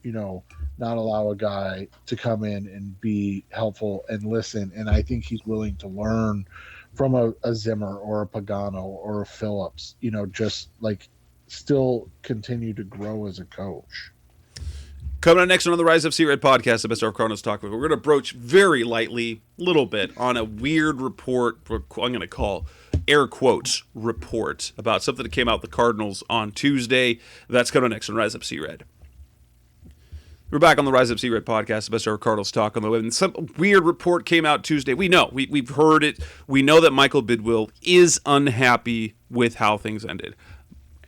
not allow a guy to come in and be helpful and listen. And I think he's willing to learn from a Zimmer or a Pagano or a Phillips, just like still continue to grow as a coach. Coming up next on the Rise of C-Red podcast, the best of Cardinals talk. We're going to broach very lightly, a little bit, on a weird report, I'm going to call air quotes report, about something that came out the Cardinals on Tuesday. That's coming next on Rise Up C-Red. We're back on the Rise Up C-Red podcast, the best of Cardinals talk on the web. And some weird report came out Tuesday. We know, we've heard it. We know that Michael Bidwill is unhappy with how things ended,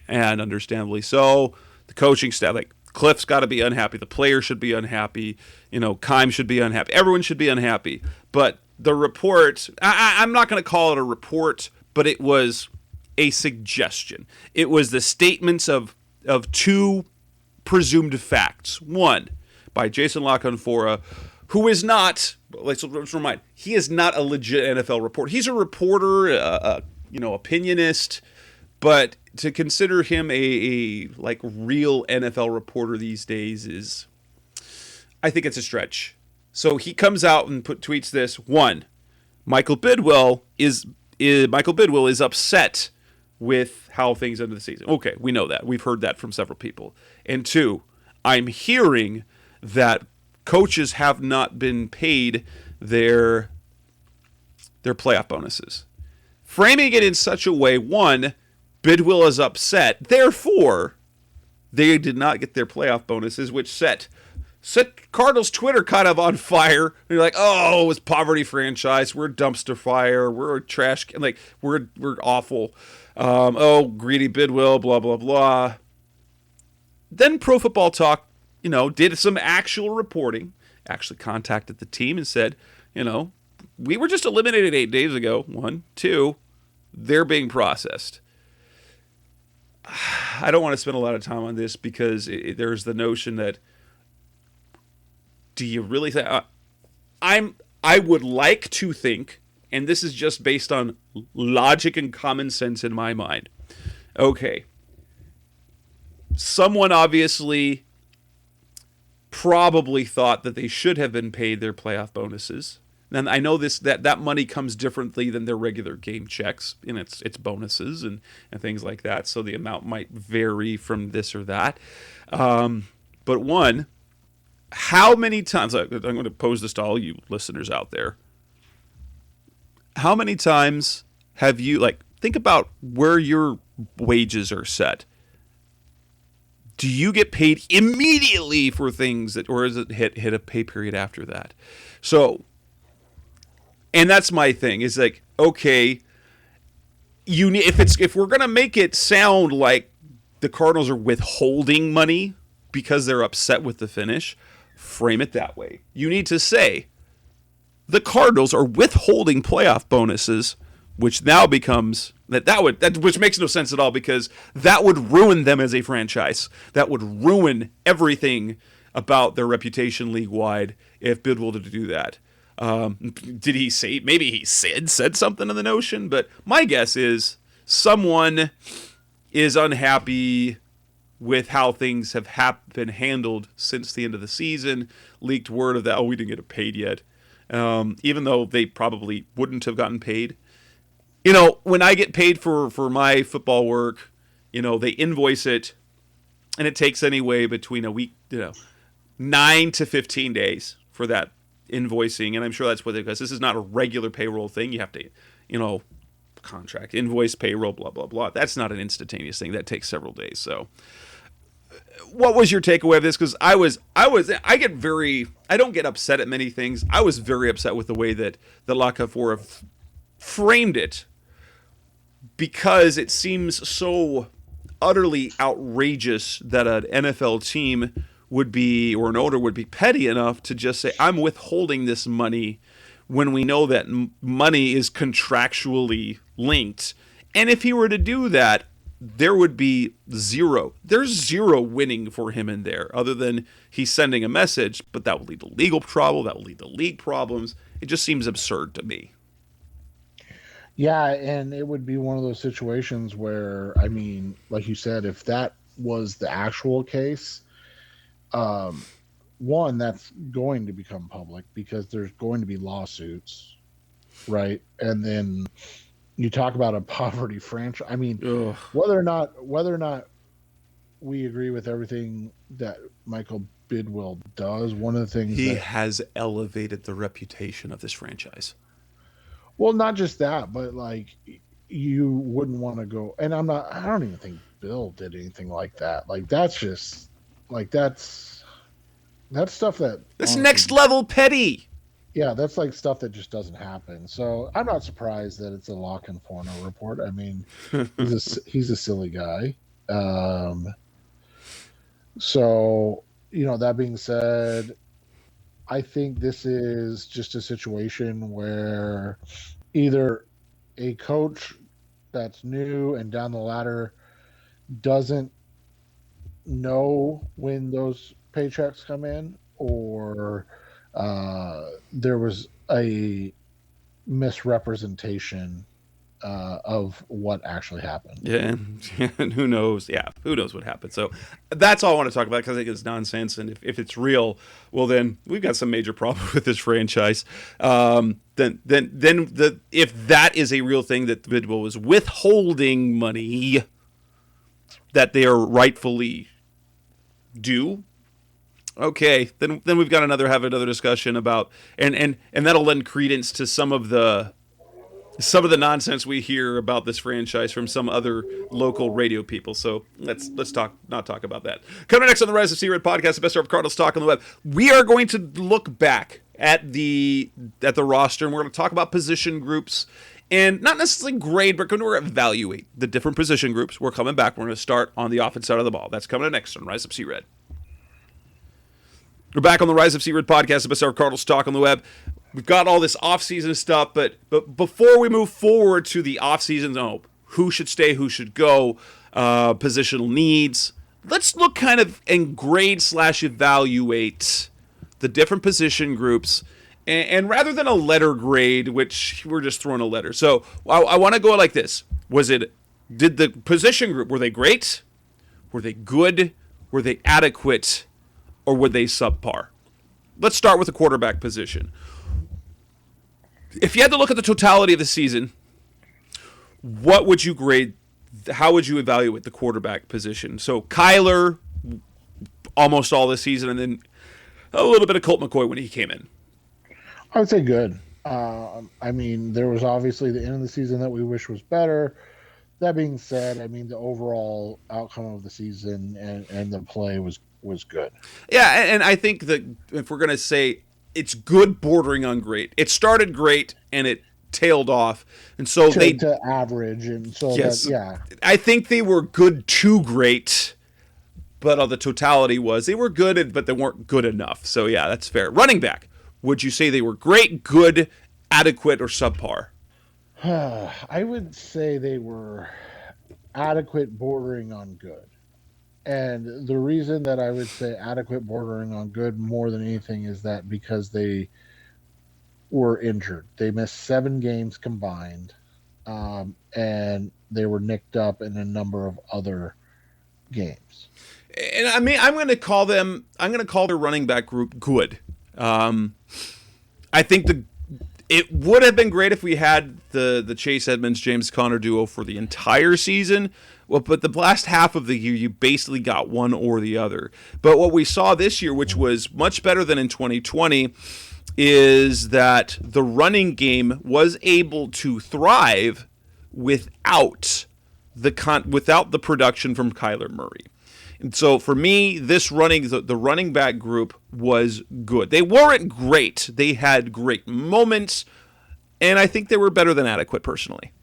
and understandably so. The coaching staff, like Cliff's got to be unhappy. The players should be unhappy. Kime should be unhappy. Everyone should be unhappy. But the report, I'm not going to call it a report, but it was a suggestion. It was the statements of two presumed facts. One, by Jason La Canfora, who is not, let's remind, he is not a legit NFL reporter. He's a reporter, opinionist, but to consider him a like real NFL reporter these days is, I think it's a stretch. So he comes out and tweets this. One, Michael Bidwill is upset with how things ended the season. Okay, we know that. We've heard that from several people. And two, I'm hearing that coaches have not been paid their playoff bonuses. Framing it in such a way, one, Bidwill is upset. Therefore, they did not get their playoff bonuses, which set Cardinals Twitter kind of on fire. They're like, "Oh, it's poverty franchise. We're a dumpster fire. We're a trash. Like we're awful. Greedy Bidwill. Blah blah blah." Then Pro Football Talk, did some actual reporting. Actually contacted the team and said, we were just eliminated 8 days ago. 1, 2, they're being processed. I don't want to spend a lot of time on this because there's the notion that, do you really think I would like to think, and this is just based on logic and common sense in my mind. Okay. Someone obviously probably thought that they should have been paid their playoff bonuses. And I know that money comes differently than their regular game checks, and it's bonuses and things like that. So the amount might vary from this or that. But one, how many times, I'm going to pose this to all you listeners out there. How many times have you, think about where your wages are set. Do you get paid immediately for things or is it hit a pay period after that? So, and that's my thing, is like, okay, if we're going to make it sound like the Cardinals are withholding money because they're upset with the finish, frame it that way. You need to say the Cardinals are withholding playoff bonuses, which now becomes which makes no sense at all, because that would ruin them as a franchise. That would ruin everything about their reputation league wide if Bidwill did do that. Did he say, maybe he said something in the notion, but my guess is someone is unhappy with how things have been handled since the end of the season, leaked word of that, we didn't get paid yet. Even though they probably wouldn't have gotten paid. When I get paid for my football work, they invoice it, and it takes anyway between a week, 9 to 15 days for that invoicing. And I'm sure that's what because this is not a regular payroll thing. You have to, contract, invoice, payroll, blah, blah, blah. That's not an instantaneous thing. That takes several days. So what was your takeaway of this? Because I don't get upset at many things. I was very upset with the way that La Canfora framed it, because it seems so utterly outrageous that an NFL team would be, or an owner would be petty enough to just say, I'm withholding this money, when we know that money is contractually linked. And if he were to do that, there would be zero. There's zero winning for him in there, other than he's sending a message, but that would lead to legal trouble. That would lead to league problems. It just seems absurd to me. Yeah, and it would be one of those situations where, like you said, if that was the actual case, one, that's going to become public because there's going to be lawsuits, right? And then you talk about a poverty franchise. Whether or not we agree with everything that Michael Bidwill does, one of the things he has elevated the reputation of this franchise. Well, not just that, but you wouldn't want to go. And I don't even think Bill did anything like that. That's just that's stuff that. That's honestly, next level petty. Yeah, that's stuff that just doesn't happen. So I'm not surprised that it's a La Canfora report. He's a silly guy. So that being said, I think this is just a situation where either a coach that's new and down the ladder doesn't know when those paychecks come in, or there was a misrepresentation of what actually happened. Yeah, and who knows? Yeah, who knows what happened? So that's all I want to talk about because I think it's nonsense. And if it's real, well, then we've got some major problems with this franchise. If that is a real thing that the individual was withholding money that they are rightfully due, okay, then we've got have another discussion about and that'll lend credence to some of the nonsense we hear about this franchise from some other local radio people. So let's not talk about that. Coming next on the Rise of C-Red podcast, the best of Cardinals talk on the web. We are going to look back at the roster, and we're going to talk about position groups and not necessarily grade, but we're going to evaluate the different position groups. We're coming back. We're going to start on the offense side of the ball. That's coming next on Rise of C-Red. We're back on the Rise of C-Red podcast, the best of Cardinals talk on the web. We've got all this off-season stuff, but before we move forward to the off-season, who should stay, who should go, positional needs, let's look kind of and grade/evaluate the different position groups, and rather than a letter grade, which we're just throwing a letter. So I want to go like this. Did the position group, were they great? Were they good? Were they adequate? Or were they subpar? Let's start with the quarterback position. If you had to look at the totality of the season, what would you grade? How would you evaluate the quarterback position? So Kyler, almost all this season, and then a little bit of Colt McCoy when he came in. I would say good. I mean, there was obviously the end of the season that we wish was better. That being said, I mean, the overall outcome of the season and the play was good. Yeah, and I think that if we're going to say it's good bordering on great, it started great and it tailed off. And so to average. And so, yes, yeah. I think they were good to great, but the totality was they were good, but they weren't good enough. So, yeah, that's fair. Running back, would you say they were great, good, adequate, or subpar? I would say they were adequate, bordering on good. And the reason that I would say adequate, bordering on good more than anything is that because they were injured. They missed 7 games combined, and they were nicked up in a number of other games. And I mean, I'm going to call their running back group good. I think it would have been great if we had the Chase Edmonds, James Conner duo for the entire season. Well, but the last half of the year, you basically got one or the other. But what we saw this year, which was much better than in 2020, is that the running game was able to thrive without the production from Kyler Murray. And so for me, the running back group was good. They weren't great. They had great moments, and I think they were better than adequate personally.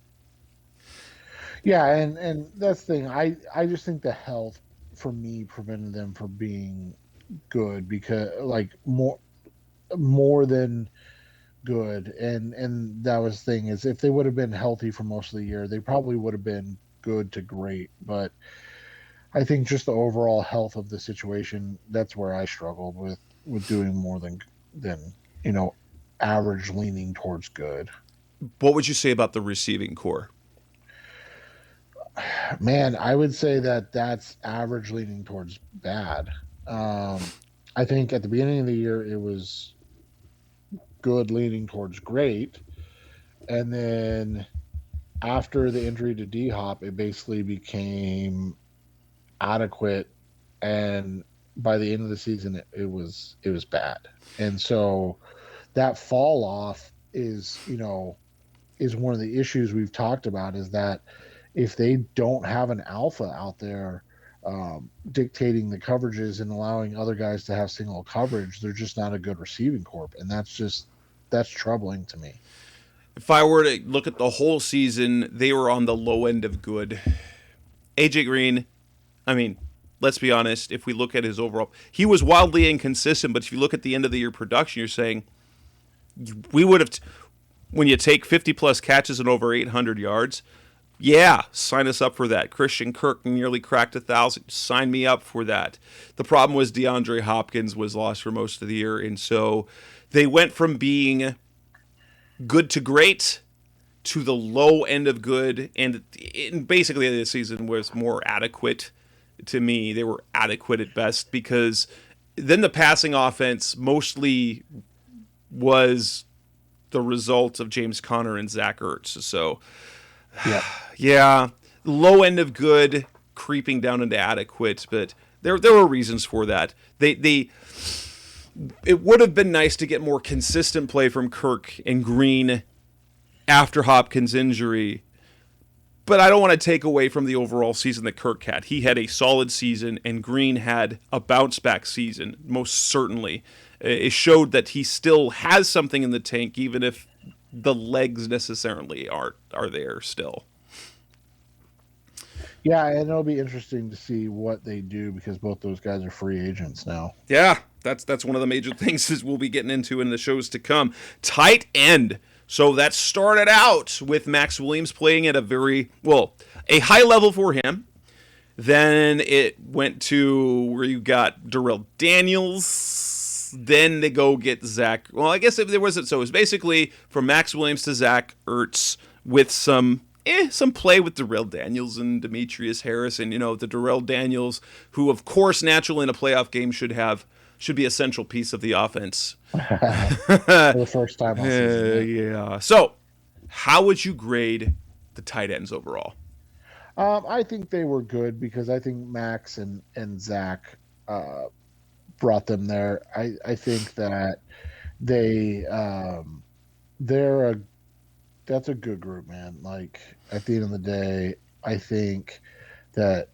Yeah, and that's the thing. I just think the health for me prevented them from being good, because like more than good. And that was the thing, is if they would have been healthy for most of the year, they probably would have been good to great. But I think just the overall health of the situation, that's where I struggled with doing more than average, leaning towards good. What would you say about the receiving core? Man, I would say that's average, leaning towards bad. I think at the beginning of the year it was good, leaning towards great, and then after the injury to D-Hop, it basically became adequate, and by the end of the season, it was bad. And so that fall off is one of the issues we've talked about, is that if they don't have an alpha out there dictating the coverages and allowing other guys to have single coverage, they're just not a good receiving corp. And that's troubling to me. If I were to look at the whole season, they were on the low end of good. AJ Green, I mean, let's be honest, if we look at his overall, he was wildly inconsistent, but if you look at the end of the year production, you're saying we would have, when you take 50-plus catches and over 800 yards, yeah, sign us up for that. Christian Kirk nearly cracked 1,000. Sign me up for that. The problem was DeAndre Hopkins was lost for most of the year, and so they went from being good to great to the low end of good, and basically the season was more adequate to me. They were adequate at best, because then the passing offense mostly was the result of James Conner and Zach Ertz. So, yeah, low end of good, creeping down into adequate, but there were reasons for that. It would have been nice to get more consistent play from Kirk and Green after Hopkins' injury, but I don't want to take away from the overall season that Kirk had. He had a solid season, and Green had a bounce-back season, most certainly. It showed that he still has something in the tank, even if the legs necessarily are there still. Yeah, and it'll be interesting to see what they do, because both those guys are free agents now. Yeah, that's one of the major things is we'll be getting into in the shows to come. Tight end. So that started out with Max Williams playing at a high level for him. Then it went to where you got Darrell Daniels. Then they go get Zach. Well, I guess if there wasn't, so it was basically from Max Williams to Zach Ertz with some play with Darrell Daniels and Demetrius Harris. And, the Darrell Daniels, who, of course, naturally in a playoff game should be a central piece of the offense. For the first time all season. Yeah. So, how would you grade the tight ends overall? I think they were good, because I think Max and Zach brought them there. I think that that's a good group, man. Like, at the end of the day, I think that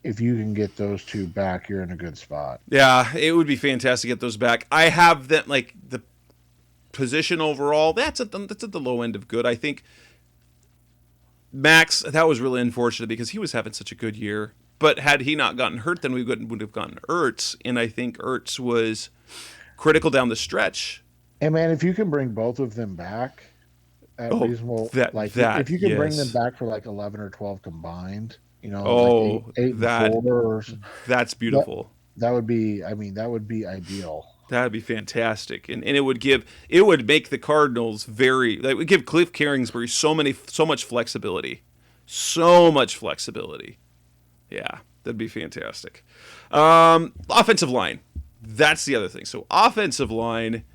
if you can get those two back, you're in a good spot. Yeah, it would be fantastic to get those back. I have them, like, the position overall, that's at the low end of good. I think Max, that was really unfortunate because he was having such a good year. But had he not gotten hurt, then we would have gotten Ertz, and I think Ertz was critical down the stretch. And, man, if you can bring both of them back at reasonable, if you can bring them back for like 11 or 12 combined, like eight and 4 or something, that's beautiful. That would be ideal. That would be fantastic, and it would make the Cardinals it would give Cliff Kingsbury so much flexibility, Yeah, that'd be fantastic. Offensive line, that's the other thing. So offensive line,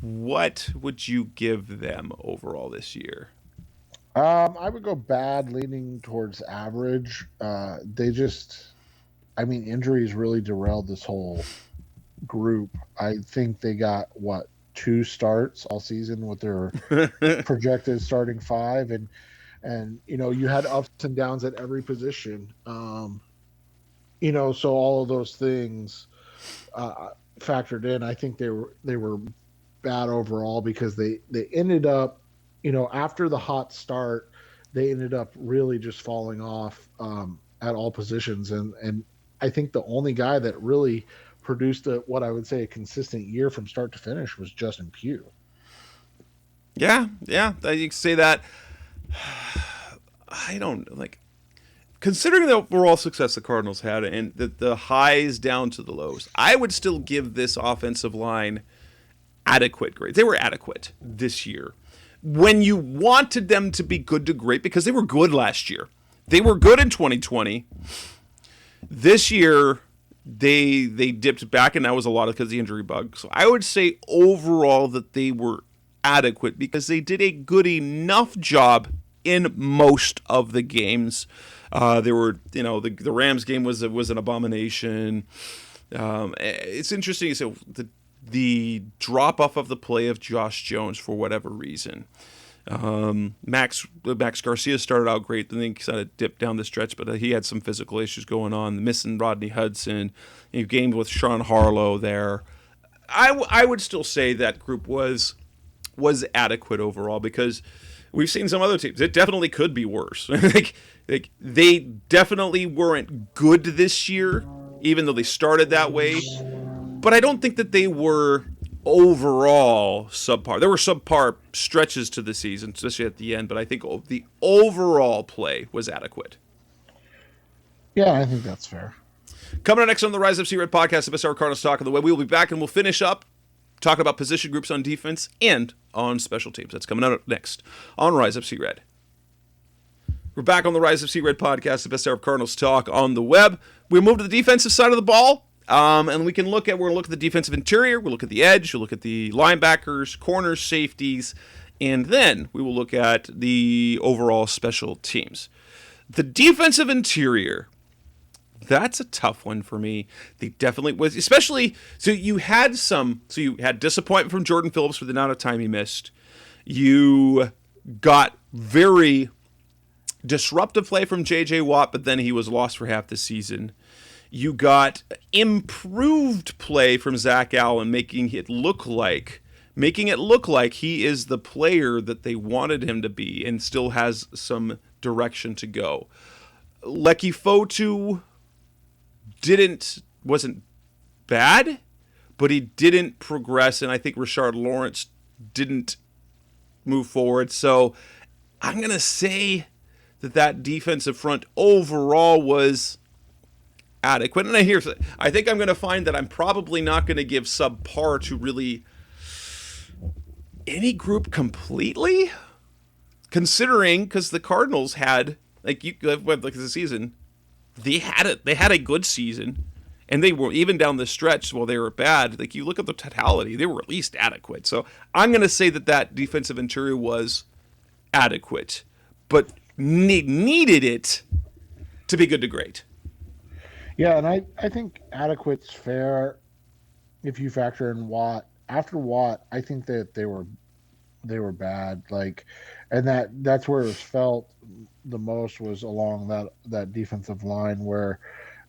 what would you give them overall this year? I would go bad, leaning towards average. Injuries really derailed this whole group. I think they got 2 starts all season with their projected starting 5, and you had ups and downs at every position. So all of those things factored in. I think they were bad overall, because they ended up, after the hot start, they ended up really just falling off at all positions, and I think the only guy that really produced what I would say a consistent year from start to finish was Justin Pugh. Yeah, you can say that. I don't considering the overall success the Cardinals had and the highs down to the lows, I would still give this offensive line adequate grades. They were adequate this year. When you wanted them to be good to great, because they were good last year. They were good in 2020. This year, they dipped back, and that was a lot because of the injury bug. So I would say overall that they were adequate because they did a good enough job in most of the games. There were, the Rams game was an abomination. It's interesting. So the drop off of the play of Josh Jones for whatever reason. Max Garcia started out great, then he kind of dipped down the stretch, but he had some physical issues going on. Missing Rodney Hudson, he gamed with Sean Harlow there. I would still say that group was adequate overall, because we've seen some other teams. It definitely could be worse. They definitely weren't good this year, even though they started that way. But I don't think that they were overall subpar. There were subpar stretches to the season, especially at the end, but I think the overall play was adequate. Yeah, I think that's fair. Coming up next on the Rise of Sea Red podcast, the best hour Cardinals talk on the way. We will be back and we'll finish up talking about position groups on defense and on special teams. That's coming up next on Rise of Sea Red. We're back on the Rise of Sea Red podcast, the best hour of Cardinals talk on the web. We move to the defensive side of the ball. And we're going to look at the defensive interior, we'll look at the edge, we'll look at the linebackers, corners, safeties, and then we will look at the overall special teams. The defensive interior, that's a tough one for me. They definitely was, especially, you had disappointment from Jordan Phillips for the amount of time he missed. You got very disruptive play from J.J. Watt, but then he was lost for half the season. You got improved play from Zach Allen, making it look like he is the player that they wanted him to be and still has some direction to go. Lecky Fotu wasn't bad, but he didn't progress, and I think Rashard Lawrence didn't move forward. So I'm going to say that defensive front overall was adequate. And I think I'm going to find that I'm probably not going to give subpar to really any group completely, considering because the Cardinals had the season, they had a good season, and they were even down the stretch while they were bad. Like you look at the totality, they were at least adequate. So I'm going to say that defensive interior was adequate, but needed it to be good to great. Yeah, and I think adequate's fair if you factor in Watt. After Watt, I think that they were bad. And that's where it was felt the most was along that defensive line where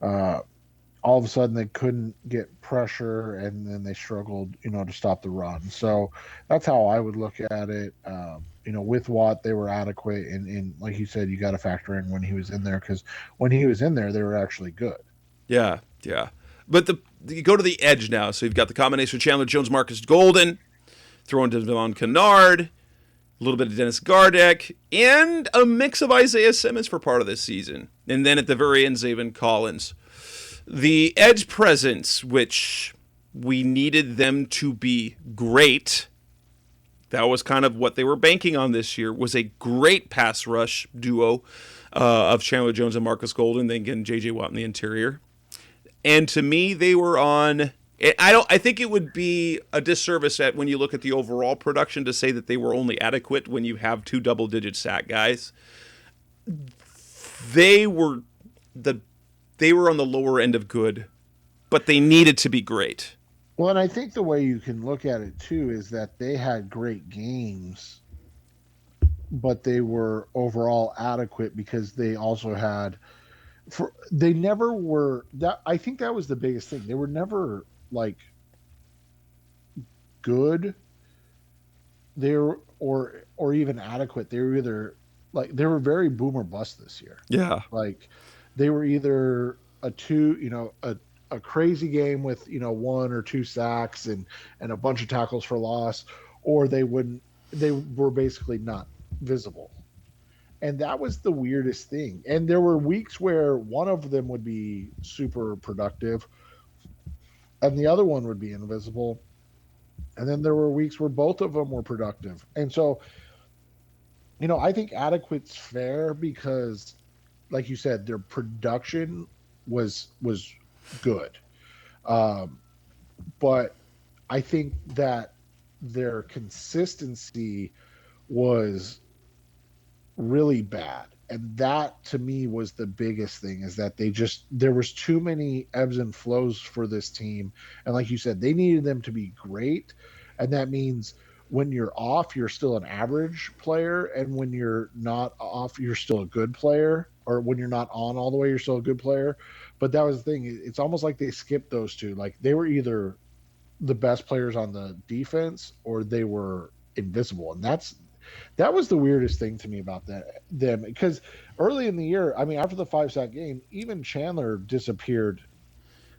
all of a sudden they couldn't get pressure and then they struggled, to stop the run. So that's how I would look at it. With Watt, they were adequate, and like you said, you got to factor in when he was in there because when he was in there, they were actually good. Yeah. But you go to the edge now. So you've got the combination of Chandler Jones, Marcus Golden, throwing to Devon Kennard, a little bit of Dennis Gardeck, and a mix of Isaiah Simmons for part of this season. And then at the very end, Zaven Collins. The edge presence, which we needed them to be great. That was kind of what they were banking on this year, was a great pass rush duo of Chandler Jones and Marcus Golden, then again J.J. Watt in the interior. And to me, they were on. I think it would be a disservice when you look at the overall production to say that they were only adequate when you have two double-digit sack guys. They were on the lower end of good, but they needed to be great. Well, and I think the way you can look at it too is that they had great games, but they were overall adequate because they also had. They never were that. I think that was the biggest thing. They were never good. They were or even adequate. They were either they were very boom or bust this year. Yeah, they were either a crazy game with one or two sacks and a bunch of tackles for loss, or they were basically not visible. And that was the weirdest thing. And there were weeks where one of them would be super productive and the other one would be invisible. And then there were weeks where both of them were productive. And so, I think adequate's fair because, like you said, their production was good. But I think that their consistency was really bad, and that to me was the biggest thing, is that there was too many ebbs and flows for this team. And like you said, they needed them to be great, and that means when you're off you're still an average player, and when you're not off you're still a good player, or when you're not on all the way you're still a good player. But that was the thing, it's almost like they skipped those two. They were either the best players on the defense or they were invisible, and that was the weirdest thing to me about them, because early in the year, after the 5-sack game, even Chandler disappeared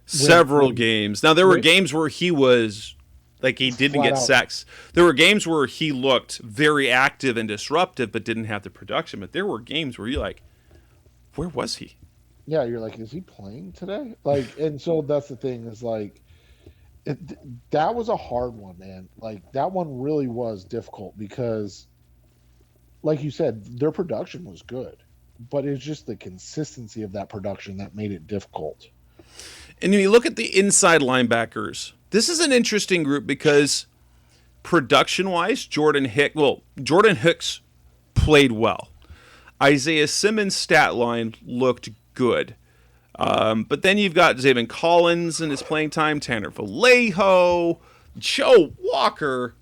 Several games. Now, there were games where he was, like, he didn't get sacks. There were games where he looked very active and disruptive but didn't have the production. But there were games where you're like, where was he? Yeah, you're like, is he playing today? Like, and so that's the thing is like, that was a hard one, man. Like, that one really was difficult because, like you said, their production was good, but it's just the consistency of that production that made it difficult. And when you look at the inside linebackers, this is an interesting group because production-wise, Jordan Hicks played well. Isaiah Simmons' stat line looked good. But then you've got Zaven Collins in his playing time, Tanner Vallejo, Joe Walker.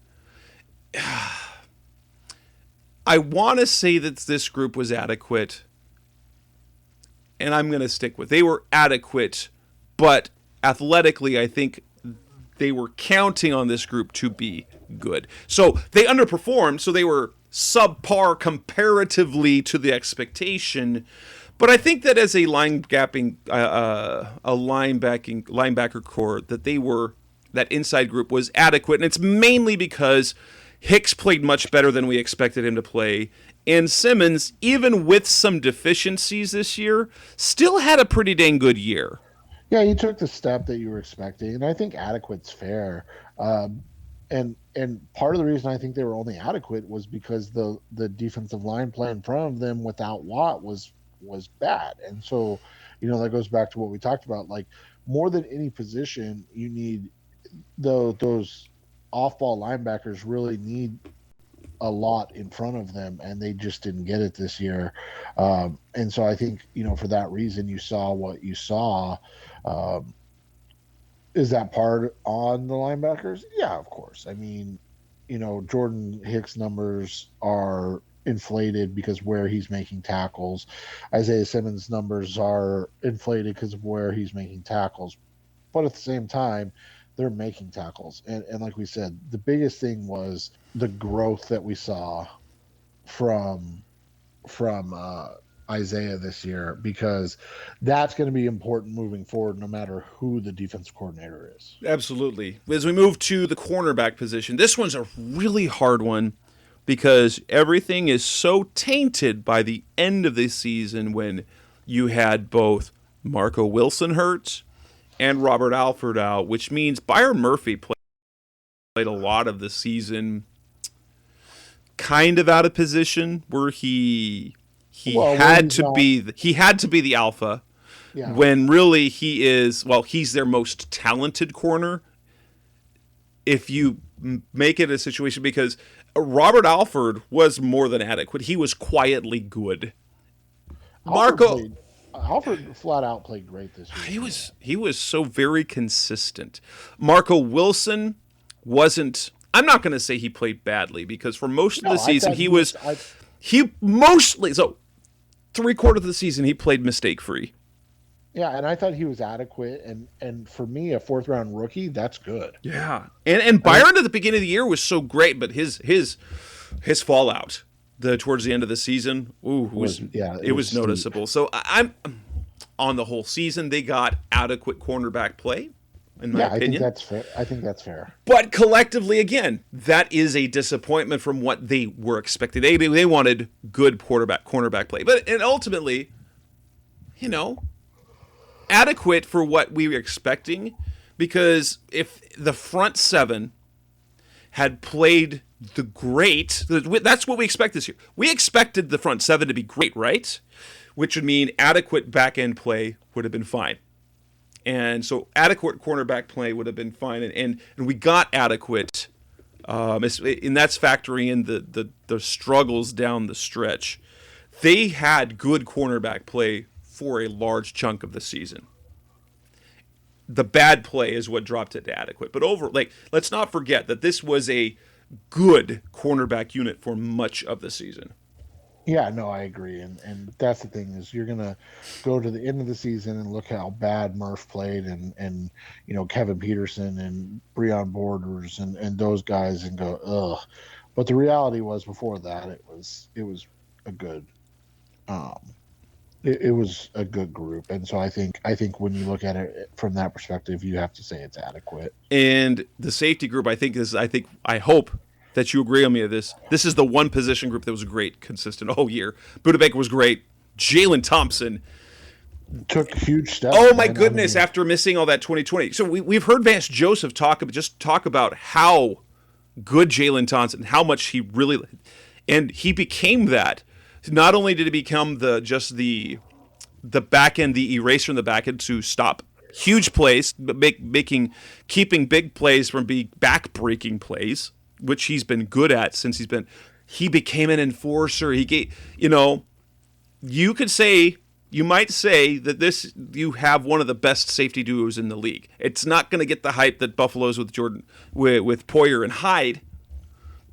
I want to say that this group was adequate, and I'm going to stick with they were adequate, but athletically, I think they were counting on this group to be good. So they underperformed, so they were subpar comparatively to the expectation. But I think that as a linebacker core, that inside group was adequate, and it's mainly because Hicks played much better than we expected him to play, and Simmons, even with some deficiencies this year, still had a pretty dang good year. Yeah, he took the step that you were expecting, and I think adequate's fair. And part of the reason I think they were only adequate was because the defensive line play in front of them without Watt was bad. And so, that goes back to what we talked about. Like, more than any position, you need those off-ball linebackers really need a lot in front of them, and they just didn't get it this year. And so I think, for that reason, you saw what you saw. Is that part on the linebackers? Yeah, of course. I mean, Jordan Hicks' numbers are inflated because where he's making tackles. Isaiah Simmons' numbers are inflated because of where he's making tackles. But at the same time, they're making tackles. And like we said, the biggest thing was the growth that we saw from Isaiah this year, because that's going to be important moving forward no matter who the defensive coordinator is. Absolutely. As we move to the cornerback position, this one's a really hard one because everything is so tainted by the end of the season when you had both Marco Wilson hurt and Robert Alford out, which means Byron Murphy played a lot of the season kind of out of position where he had to be the alpha, when really he's their most talented corner. If you make it a situation, because Robert Alford was more than adequate, he was quietly good. Alford flat out played great this year. He was so very consistent. Marco Wilson wasn't. I'm not going to say he played badly, because for most of the season three-quarters of the season he played mistake-free. Yeah, and I thought he was adequate, and for me, a fourth-round rookie, that's good. Yeah, and Byron at the beginning of the year was so great, but his fallout towards the end of the season, it was noticeable. So I'm on the whole season, they got adequate cornerback play, in my opinion. I think that's fair. But collectively, again, that is a disappointment from what they were expecting. They wanted good cornerback play, and ultimately, adequate for what we were expecting, because if the front seven had played that's what we expect this year. We expected the front seven to be great, right? Which would mean adequate back end play would have been fine. And so adequate cornerback play would have been fine, and we got adequate, and that's factoring in the struggles down the stretch. They had good cornerback play for a large chunk of the season. The bad play is what dropped it to adequate. But let's not forget that this was a good cornerback unit for much of the season. Yeah, no, I agree. And that's the thing, is you're going to go to the end of the season and look how bad Murph played and Kevin Peterson and Breon Borders and those guys, and go, ugh. But the reality was, before that, it was a good it was a good group, and so I think when you look at it from that perspective, you have to say it's adequate. And the safety group, I hope that you agree on me of this. This is the one position group that was great, consistent all year. Buda Baker was great. Jalen Thompson took huge steps. Oh my goodness! After missing all that 2020, so we've heard Vance Joseph talk about how good Jalen Thompson, how much he really, and he became that. Not only did he become the back end, the eraser in the back end to stop huge plays, but keeping big plays from being back-breaking plays, which he's been good at since he became an enforcer. You might say that you have one of the best safety duos in the league. It's not going to get the hype that Buffalo's with Poyer and Hyde,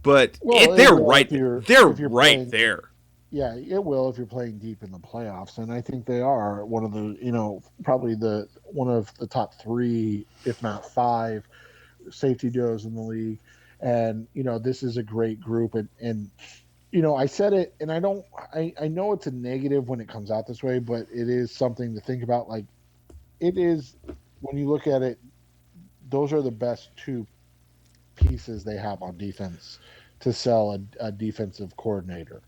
but they're right there. Yeah, it will if you're playing deep in the playoffs, and I think they are one of the, probably one of the top 3, if not 5, safety duos in the league. And this is a great group, and I said it, and I know it's a negative when it comes out this way, but it is something to think about. Like, it is, when you look at it, those are the best 2 pieces they have on defense to sell a defensive coordinator.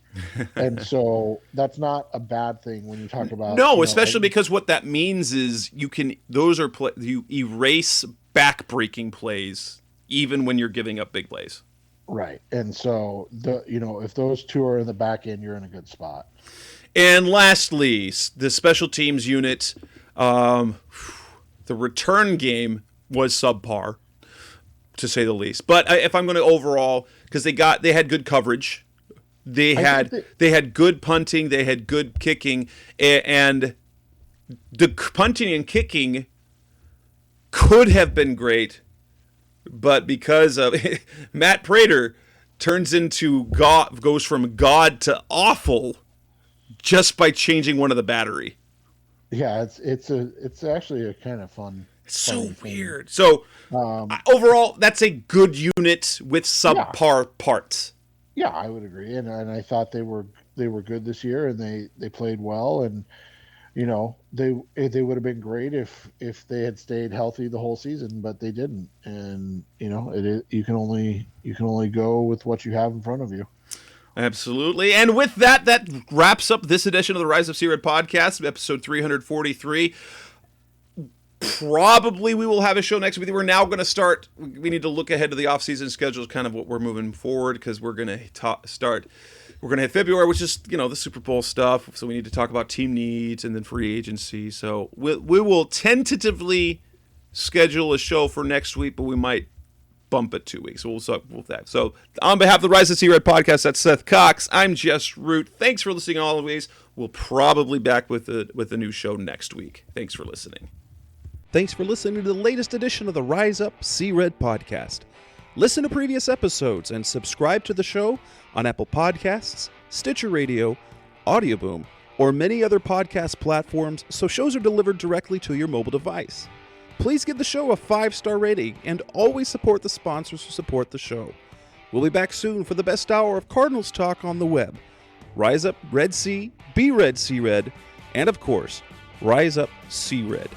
And so that's not a bad thing when you talk about. No, especially because what that means is you erase back-breaking plays even when you're giving up big plays. Right. And so if those 2 are in the back end, you're in a good spot. And lastly, the special teams unit, the return game was subpar, to say the least. But if I'm going to overall, because they had good coverage, they had good punting, they had good kicking, and the punting and kicking could have been great. But because of Matt Prater goes from God to awful just by changing one of the battery. Yeah, it's actually a kind of fun. It's so weird. So overall, that's a good unit with subpar parts. Yeah, I would agree, and I thought they were good this year, and they played well, and they would have been great if they had stayed healthy the whole season, but they didn't. And you can only go with what you have in front of you. Absolutely. And with that wraps up this edition of the Rise of C-Red podcast, episode 343. Probably we will have a show next week. We're now going to start. We need to look ahead to the off-season schedule, kind of what we're moving forward, because we're going to start. We're going to hit February, which is, the Super Bowl stuff. So we need to talk about team needs and then free agency. So we will tentatively schedule a show for next week, but we might bump it 2 weeks. So we'll start with that. So on behalf of the Rise of C-Red podcast, that's Seth Cox. I'm Jess Root. Thanks for listening always. We'll probably be back with a new show next week. Thanks for listening. Thanks for listening to the latest edition of the Rise Up C-Red podcast. Listen to previous episodes and subscribe to the show on Apple Podcasts, Stitcher Radio, Audioboom, or many other podcast platforms so shows are delivered directly to your mobile device. Please give the show a 5-star rating and always support the sponsors who support the show. We'll be back soon for the best hour of Cardinals talk on the web. Rise Up Red Sea, be Red Sea Red, and of course, Rise Up C-Red.